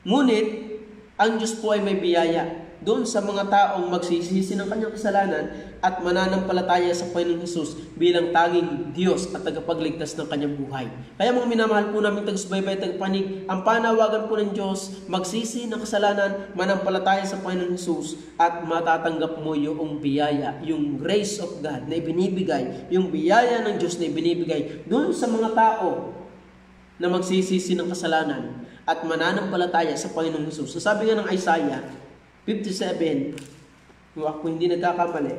Ngunit, ang Diyos po ay may biyaya doon sa mga taong magsisisi ng kanyang kasalanan at mananampalataya sa Panginoong Hesus bilang tanging Diyos at tagapagligtas ng kanyang buhay. Kaya mga minamahal po namin taga-subaybay, taga-pakinig, ang panawagan po ng Diyos, magsisi ng kasalanan, manampalataya sa Panginoong Hesus at matatanggap mo yung biyaya, yung grace of God na ibinibigay, yung biyaya ng Diyos na ibinibigay doon sa mga tao na magsisisi ng kasalanan at mananampalataya sa Panginoong Hesus. So, sabi nga ng Isaiah 57, kung ako hindi nagkakamali,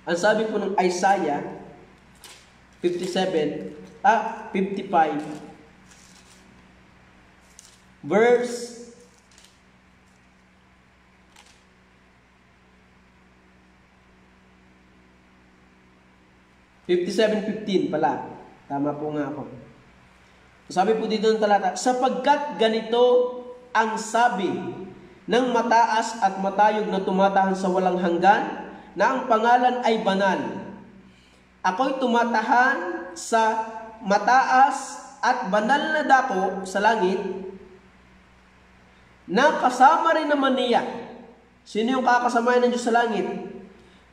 ang sabi po ng Isaiah 55, verse 57:15 pala. Tama po nga ako. Sabi po dito ng talata, sapagkat ganito ang sabi ng mataas at matayog na tumatahan sa walang hanggan, na ang pangalan ay banal. Ako'y tumatahan sa mataas at banal na dako sa langit, na kasama rin naman niya. Sino yung kakasamayan ng Diyos sa langit?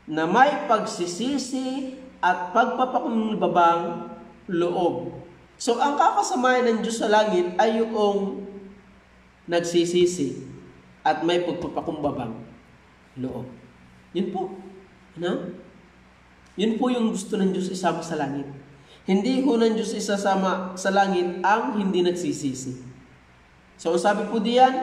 Na may pagsisisi at pagpapakumbabang loob. So, ang kakasamayan ng Diyos sa langit ay yung nagsisisi at may pagpapakumbabang loob. Yun po. Ano? Yun po yung gusto ng Diyos isama sa langit. Hindi ho ng Diyos isasama sa langit ang hindi nagsisisi. So, sabi po diyan,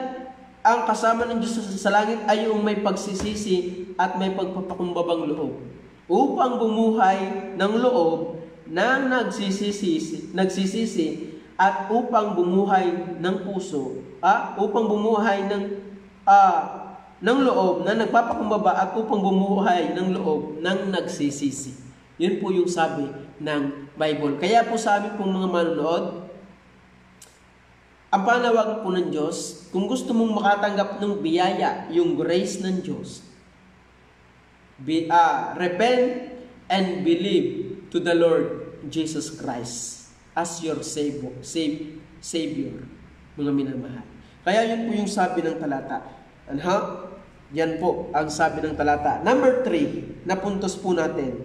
ang kasama ng Diyos sa langit ay yung may pagsisisi at may pagpapakumbabang loob. Upang bumuhay ng loob ng nagsisisi at upang bumuhay ng puso, upang bumuhay ng loob na nagpapakumbaba at upang bumuhay ng loob ng nagsisisi. Yun po yung sabi ng Bible. Kaya po sa amin pong mga manonood, ang panawagan po ng Diyos, kung gusto mong makatanggap ng biyaya, yung grace ng Diyos, repent and believe to the Lord Jesus Christ as your Savior, mga minamahal. Kaya yun po yung sabi ng talata. Yan po ang sabi ng talata. Number 3, na puntos po natin.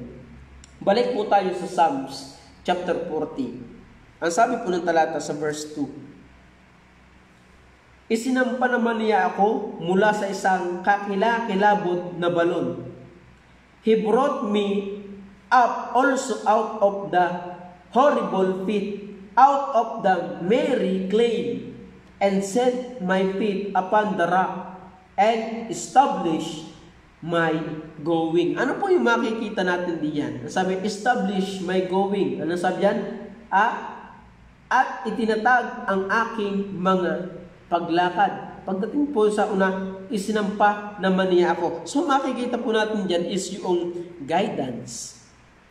Balik po tayo sa Psalms chapter 40. Ang sabi po ng talata sa verse 2. Isinampa naman niya ako mula sa isang kakilakilabot na balon. He brought me up also out of the horrible pit, out of the miry clay, and set my feet upon the rock, and established my going. Ano po yung makikita natin diyan? Sabi, establish my going. Ano sabi yan? At itinatag ang aking mga paglakad. Pagdating po sa una, isinampa naman niya ako. So makikita po natin diyan is yung guidance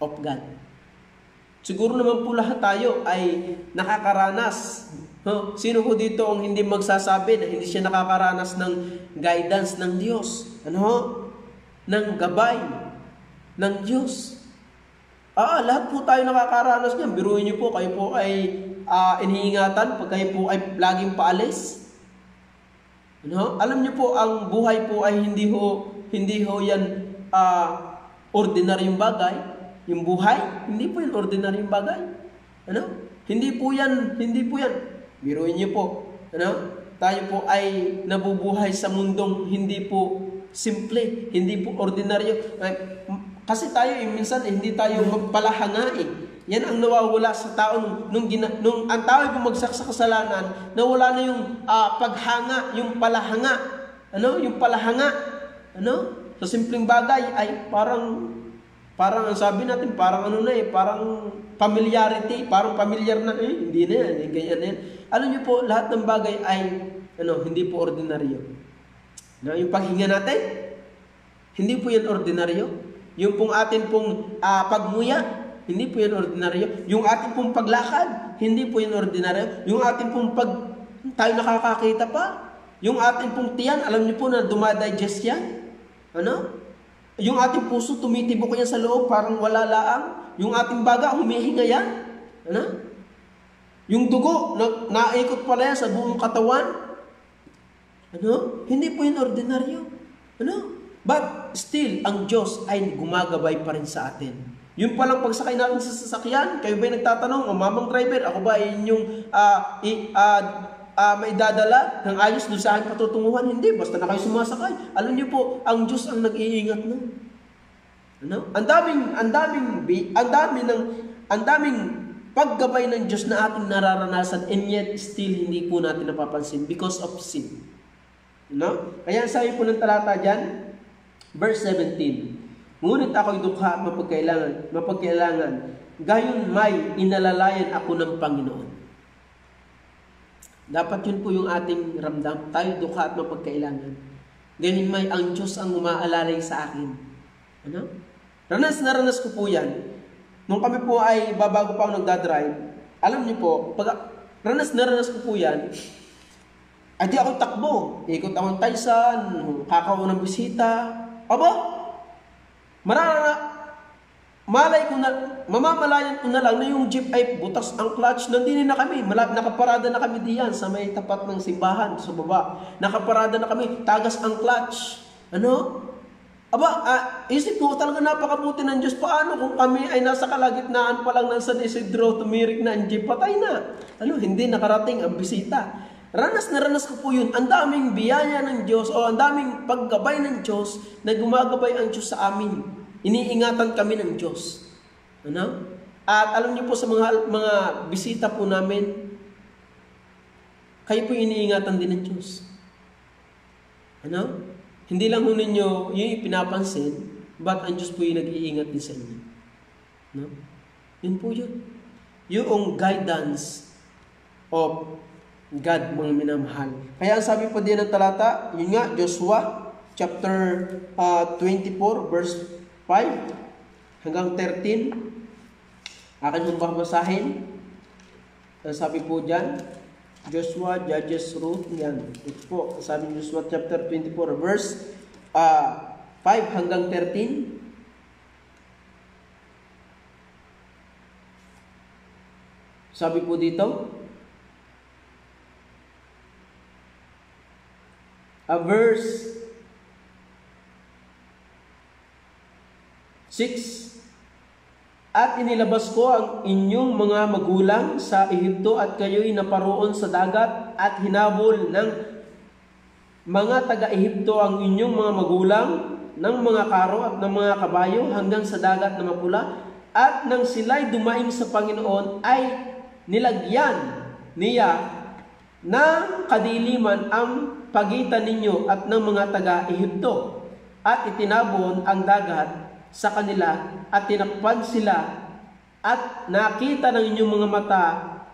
of God. Siguro naman po lahat tayo ay nakakaranas. Sino po dito ang hindi magsasabi na hindi siya nakakaranas ng guidance ng Diyos? Ng gabay ng Diyos. Lahat po tayo nakakaranas niyan. Biruin niyo po, kayo po ay iniingatan pag kayo po ay laging paalis. Alam niyo po, ang buhay po ay hindi ho yan ordinaryong bagay. Yung buhay, hindi po yan ordinaryong bagay. Hindi po yan. Biruin niyo po. Tayo po ay nabubuhay sa mundong hindi po simple, hindi po ordinaryo. Kasi tayo minsan hindi tayo magpalahanga Yan ang nawawala sa tao nung ang tao ay bumagsak sa kasalanan, nawala na yung paghanga, yung palahanga. Yung palahanga. Sa simpleng bagay ay parang ang sabi natin, parang parang familiarity, parang familiar na, hindi na yan, ganyan yan. Alam niyo po, lahat ng bagay ay, hindi po ordinaryo. Yung paghinga natin, hindi po yan ordinaryo. Yung pong atin pong pagmuya, hindi po yan ordinaryo. Yung atin pong paglakad, hindi po yan ordinaryo. Yung atin pong tayo nakakakita pa, yung atin pong tiyan, alam niyo po na dumadigest yan. Yung ating puso, tumitibok yan sa loob, parang wala laang. Yung ating baga, humihinga yan. Yung dugo, naikot pala yan sa buong katawan. Hindi po yun ordinaryo. But still, ang Diyos ay gumagabay pa rin sa atin. Yung palang pagsakay natin sa sasakyan, kayo ba'y nagtatanong, mamang driver, ako ba ay inyong may dadala ng ayos doon sa aking patutunguhan? Hindi, basta na kayo sumasakay. Alam niyo po, ang Diyos ang nag-iingat nun. Ang daming paggabay ng Diyos na ating nararanasan, and yet still hindi po natin napapansin because of sin. Kaya sabi po ng talata dyan, verse 17, ngunit ako'y dukha at mapagkailangan, gayon may inalalayan ako ng Panginoon. Dapat yun po yung ating ramdam. Tayo dukha at mapagkailangan. Gayon may ang Diyos ang umaalalay sa akin. Ranas na ranas ko po yan. Nung kami po ay babago pa ako nagdadrive, alam niyo po, pag ranas na ranas ko po yan, ay di ako takbo. Ikot akong Taysan, kakao ng bisita. Mamamalayan ko na lang na yung jeep ay butas ang clutch. Nandini na kami. Nakaparada na kami diyan sa may tapat ng simbahan sa baba. Nakaparada na kami. Tagas ang clutch. Isip ko talaga napakabuti ng Diyos. Paano kung kami ay nasa kalagitnaan pa lang ng San Isidro, tumirik na ang jeep, patay na. Hindi nakarating ang bisita. Ranas na ranas ko po yun. Ang daming biyaya ng Diyos o ang daming paggabay ng Diyos na gumagabay ang Diyos sa amin. Iniingatan kami ng Diyos. At alam niyo po sa mga bisita po namin, kayo po iniingatan din ng Diyos. Hindi lang ho ninyo yung pinapansin, but ang Diyos po yung nag-iingat din sa inyo. Yun po yun. Yung guidance of God, mga minamahal. Kaya ang sabi po din ng talata, yun nga, Joshua chapter 24 verse 5 hanggang 13. Akin hong babasahin. Sabi po dyan, Joshua, Judges, Ruth, yan. Ito po, sabi Joshua chapter 24 verse 5 hanggang 13. Sabi po dito, verse 6, at inilabas ko ang inyong mga magulang sa Ehipto at kayo'y naparoon sa dagat at hinabol ng mga taga-Ehipto ang inyong mga magulang ng mga karo at ng mga kabayo hanggang sa dagat na mapula, at nang sila'y dumaing sa Panginoon ay nilagyan niya ng kadiliman ang pagitan ninyo at ng mga taga-Ehipto. at itinabon ang dagat sa kanila at tinakpan sila at nakita ng inyong mga mata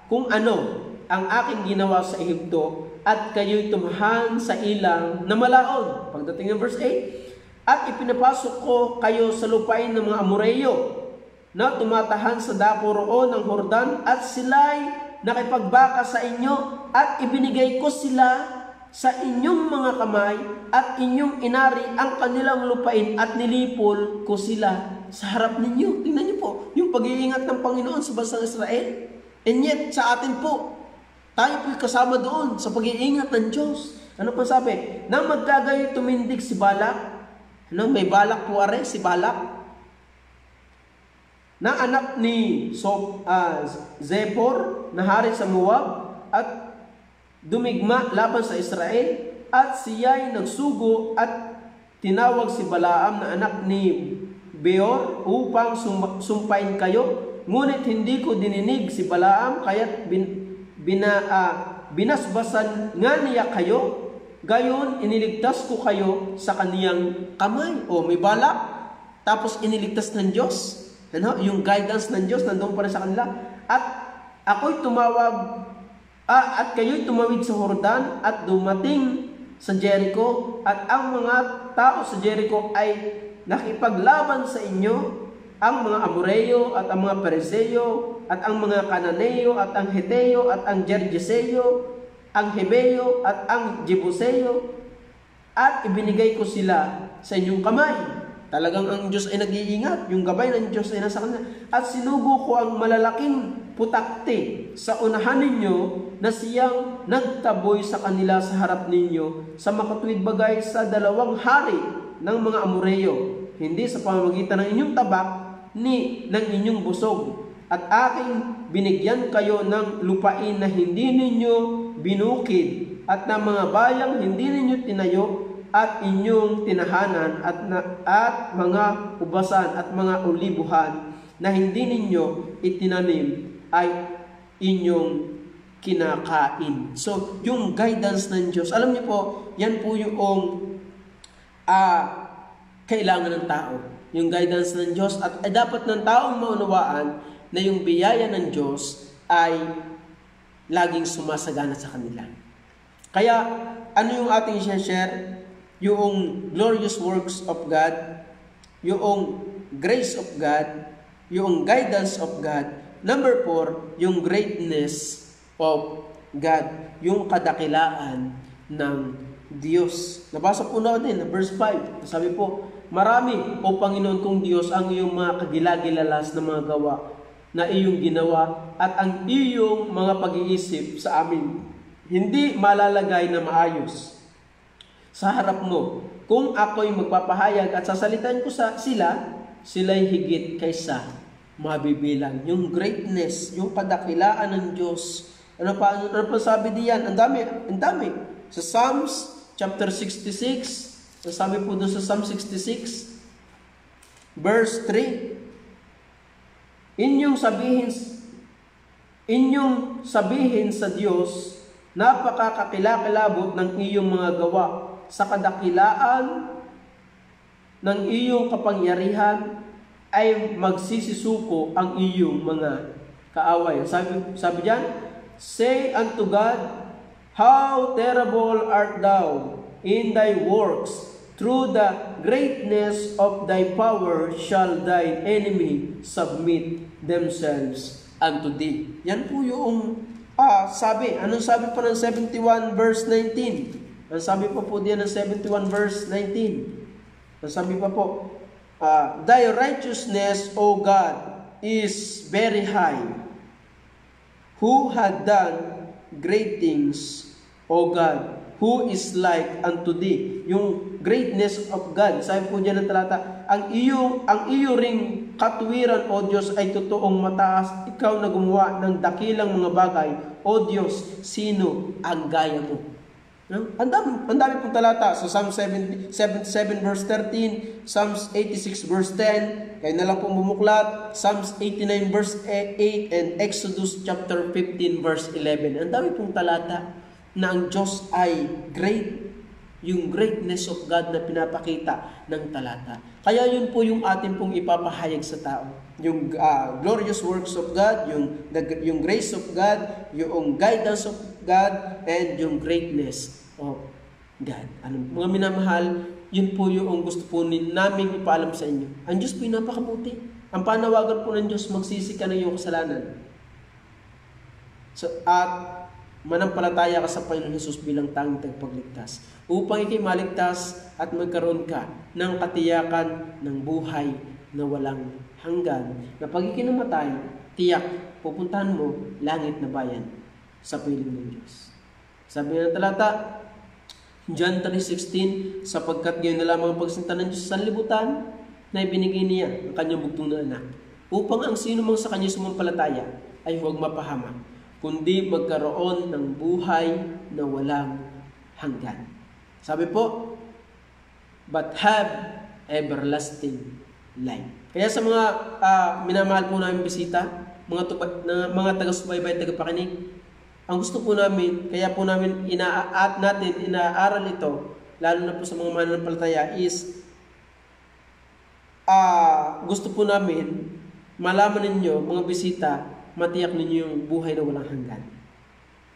kung ano ang aking ginawa sa Ehipto at kayo'y tumahan sa ilang na malaon. Pagdating ng verse 8, at ipinapasok ko kayo sa lupain ng mga Amoreyo na tumatahan sa dako roon ng Jordan at sila'y nakipagbaka sa inyo at ibinigay ko sila sa inyong mga kamay at inyong inari ang kanilang lupain at nilipol ko sila sa harap ninyo. Tingnan niyo po, yung pag-iingat ng Panginoon sa bansang Israel. And yet, sa atin po, tayo po'y kasama doon sa pag-iingat ng Diyos. Ano pa sabi? Nang magkagayoy tumindig si Balak, may Balak po are, si Balak, na anak ni Zepor, na hari sa Moab, at dumigma laban sa Israel, at siya'y nagsugo at tinawag si Balaam na anak ni Beor upang sumpain kayo. Ngunit hindi ko dininig si Balaam, kaya't binasbasan nga niya kayo, gayon iniligtas ko kayo sa kaniyang kamay. O may Balak, tapos iniligtas ng Diyos. Ano? Yung guidance ng Diyos nandoon pa rin sa kanila. At ako'y tumawag, at kayo'y tumawid sa Jordan at dumating sa Jericho, at ang mga tao sa Jericho ay nakipaglaban sa inyo, ang mga Amoreyo at ang mga Periseyo at ang mga Kananeo at ang Heteo at ang Gergeseyo, ang Hebeo at ang Jebuseyo, at ibinigay ko sila sa inyong kamay. Talagang ang Diyos ay nag-iingat, yung gabay ng Diyos ay nasa kanila. At sinugo ko ang malalaking putakte sa unahan ninyo na siyang nagtaboy sa kanila sa harap ninyo sa makatuwid bagay sa 2 hari ng mga Amoreyo, hindi sa pamamagitan ng inyong tabak ni ng inyong busog. At aking binigyan kayo ng lupain na hindi ninyo binukid at ng mga bayang hindi ninyo tinayo at inyong tinahanan at mga ubasan at mga olibuhan na hindi ninyo itinanim ay inyong kinakain. So, yung guidance ng Diyos, alam niyo po, yan po yung kailangan ng tao. Yung guidance ng Diyos at dapat ng taong maunawaan na yung biyaya ng Diyos ay laging sumasagana sa kanila. Kaya, ano yung ating share? Yung glorious works of God, yung grace of God, yung guidance of God. Number 4, yung greatness of God, yung kadakilaan ng Diyos. Nabasa po natin na verse 5. Sabi po, marami, O Panginoon kong Diyos, ang iyong mga kagilagilalas na mga gawa na iyong ginawa at ang iyong mga pag-iisip sa amin. Hindi malalagay na maayos sa harap mo. Kung ako'y magpapahayag at sasalitan ko sila'y higit kaysa mabibilang. Yung greatness, yung kadakilaan ng Diyos. Ano pa sabi diyan? Ang dami. Sa Psalms chapter 66, sabi po doon sa Psalm 66, verse 3, inyong sabihin sa Diyos, napakakakilakilabot ng iyong mga gawa, sa kadakilaan ng iyong kapangyarihan ay magsisisuko ang iyong mga kaaway. Sabi diyan, say unto God, how terrible art thou in thy works, through the greatness of thy power shall thy enemy submit themselves unto thee. Yan po yung sabi. Anong sabi pa ng 71 verse 19? Ang sabi pa po diyan ng 71 verse 19. Ang sabi pa po, thy righteousness, O God, is very high. Who had done great things, O God? Who is like unto thee? Yung greatness of God. Sabi po diyan ng talata, ang iyo ring katuwiran, O Diyos, ay totoong mataas. Ikaw na gumawa ng dakilang mga bagay. O Diyos, sino ang gaya mo? No? Ang dami pong talata. So Psalm 77 verse 13, Psalms 86 verse 10, kayo na lang pong bumuklat, Psalms 89 verse 8, and Exodus chapter 15 verse 11. Ang dami pong talata na ang Diyos ay great. yung greatness of God na pinapakita ng talata. Kaya yun po yung atin pong ipapahayag sa tao. Yung glorious works of God, yung grace of God, yung guidance of God, and yung greatness of God. Mga minamahal, yun po yung gusto po namin ipaalam sa inyo. Ang Diyos po yung napakabuti. Ang panawagan po ng Diyos, magsisi ka ng iyong kasalanan. At manampalataya ka sa Panginoon Jesus bilang tanging tagapagligtas upang ikay maligtas at magkaroon ka ng katiyakan ng buhay na walang hanggan. Na pag ikinamatay, tiyak, pupuntahan mo langit na bayan sa piling ng Diyos. Sabi ng talata, John 3:16, sapagkat gayon na lamang ang pagsinta ng Diyos sa sanlibutan na ibinigay niya ang kanyang bugtong na anak, upang ang sino mang sa kanya sumampalataya ay huwag mapahamak, kundi magkaroon ng buhay na walang hanggan. Sabi po, but have everlasting life. Kaya sa mga minamahal po namin bisita, mga taga-subaybay, taga-pakinig, ang gusto po namin, kaya po namin inaaral ito, lalo na po sa mga mananampalataya, is gusto po namin malaman ninyo, mga bisita, matiyak ninyo yung buhay na walang hanggan.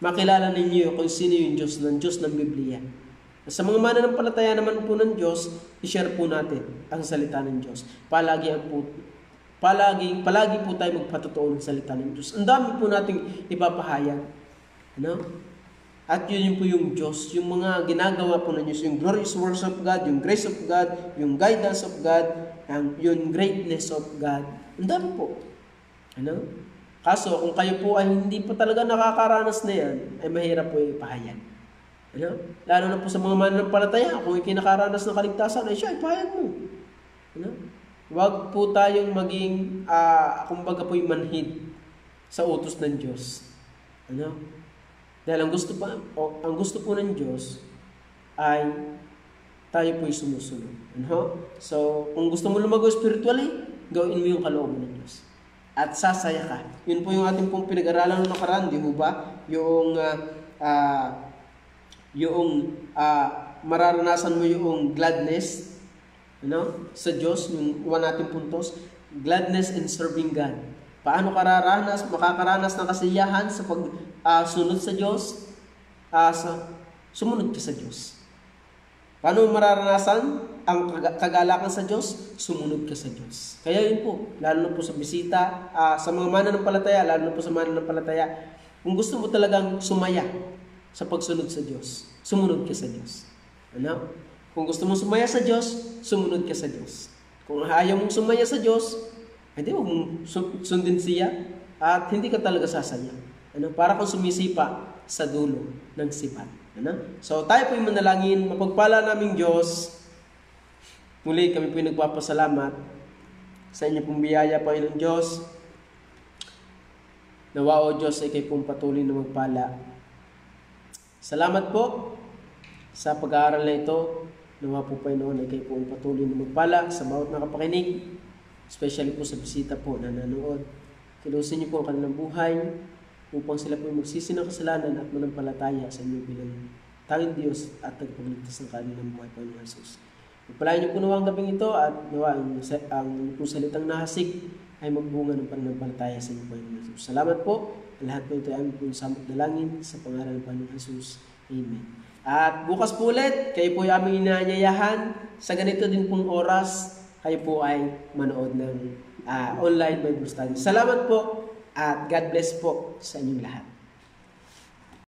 Makilala ninyo kung sino yung Diyos ng Biblia. Sa mga mananampalataya naman po ng Diyos, i-share po natin ang salita ng Diyos. Palagi po tayo magpatotoo ng salita ng Diyos. Ang dami po nating ipapahayag. At yun po yung Diyos, yung mga ginagawa po ng Diyos, yung glorious works of God, yung grace of God, yung guidance of God, yung greatness of God. Ang dami po. Kaso, kung kayo po ay hindi po talaga nakakaranas na yan, ay mahirap po ipahayag. Lalo na po sa mga mananampalataya, kung ikinakaranas ng kaligtasan, ay siya, ipahayag mo. Huwag po tayong maging, kumbaga po yung manhid sa utos ng Diyos. Dahil ang gusto po ng Diyos ay tayo po'y sumusunod. So, kung gusto mo lumago spiritually, gawin mo yung kalooban ng Diyos. At sasaya ka. Yun po yung ating pong pinag-aralan ng nakaraan, di ba? Yung mararanasan mo yung gladness sa Diyos, yung iwan natin puntos, gladness in serving God. Paano makakaranas ng kasiyahan sa pagsunod sa Diyos? Sumunod ka sa Diyos. Paano mararanasan ang kagalakan sa Diyos? Sumunod ka sa Diyos. Kaya yun po, lalo na po sa bisita, sa mga mananampalataya, lalo na po sa mananampalataya, kung gusto mo talagang sumaya sa pagsunod sa Diyos, sumunod ka sa Diyos. Kung gusto mong sumaya sa Diyos, sumunod ka sa Diyos. Kung ayaw mong sumaya sa Diyos, hindi mo sundin siya at hindi ka talaga sasaya. Para kung sumisipa sa dulo ng sipat. So tayo po yung manalangin, mapagpala naming Diyos. Muli kami po yung nagpapasalamat sa inyo pong biyaya, Panginoon Diyos. Nawa o Diyos ay kayo pong patuloy na magpala. Salamat po sa pag-aaral na ito. Nawa po Panginoon ay kayo pong patuloy na magpala sa bawat nakapakinig. Especially po sa bisita po na nanood. Kilusin niyo po ang kanilang buhay upang sila po magsisi ng kasalanan at manampalataya sa inyo bilang tanging Diyos at tagapagligtas ng kanilang buhay, Panginoon Jesus. Pagpalain niyo po nawa ang gabing ito at nawa ang salitang nahasik ay magbunga ng pananampalataya sa inyo, Panginoon Jesus. Salamat po. Lahat po ito ay aming pong samot dalangin sa pangalan ng Panginoon Jesus. Amen. At bukas po ulit, kayo po ay aming inaanyayahan sa ganito din pong oras. Kayo po ay manood ng online Bible study. Salamat po at God bless po sa inyong lahat.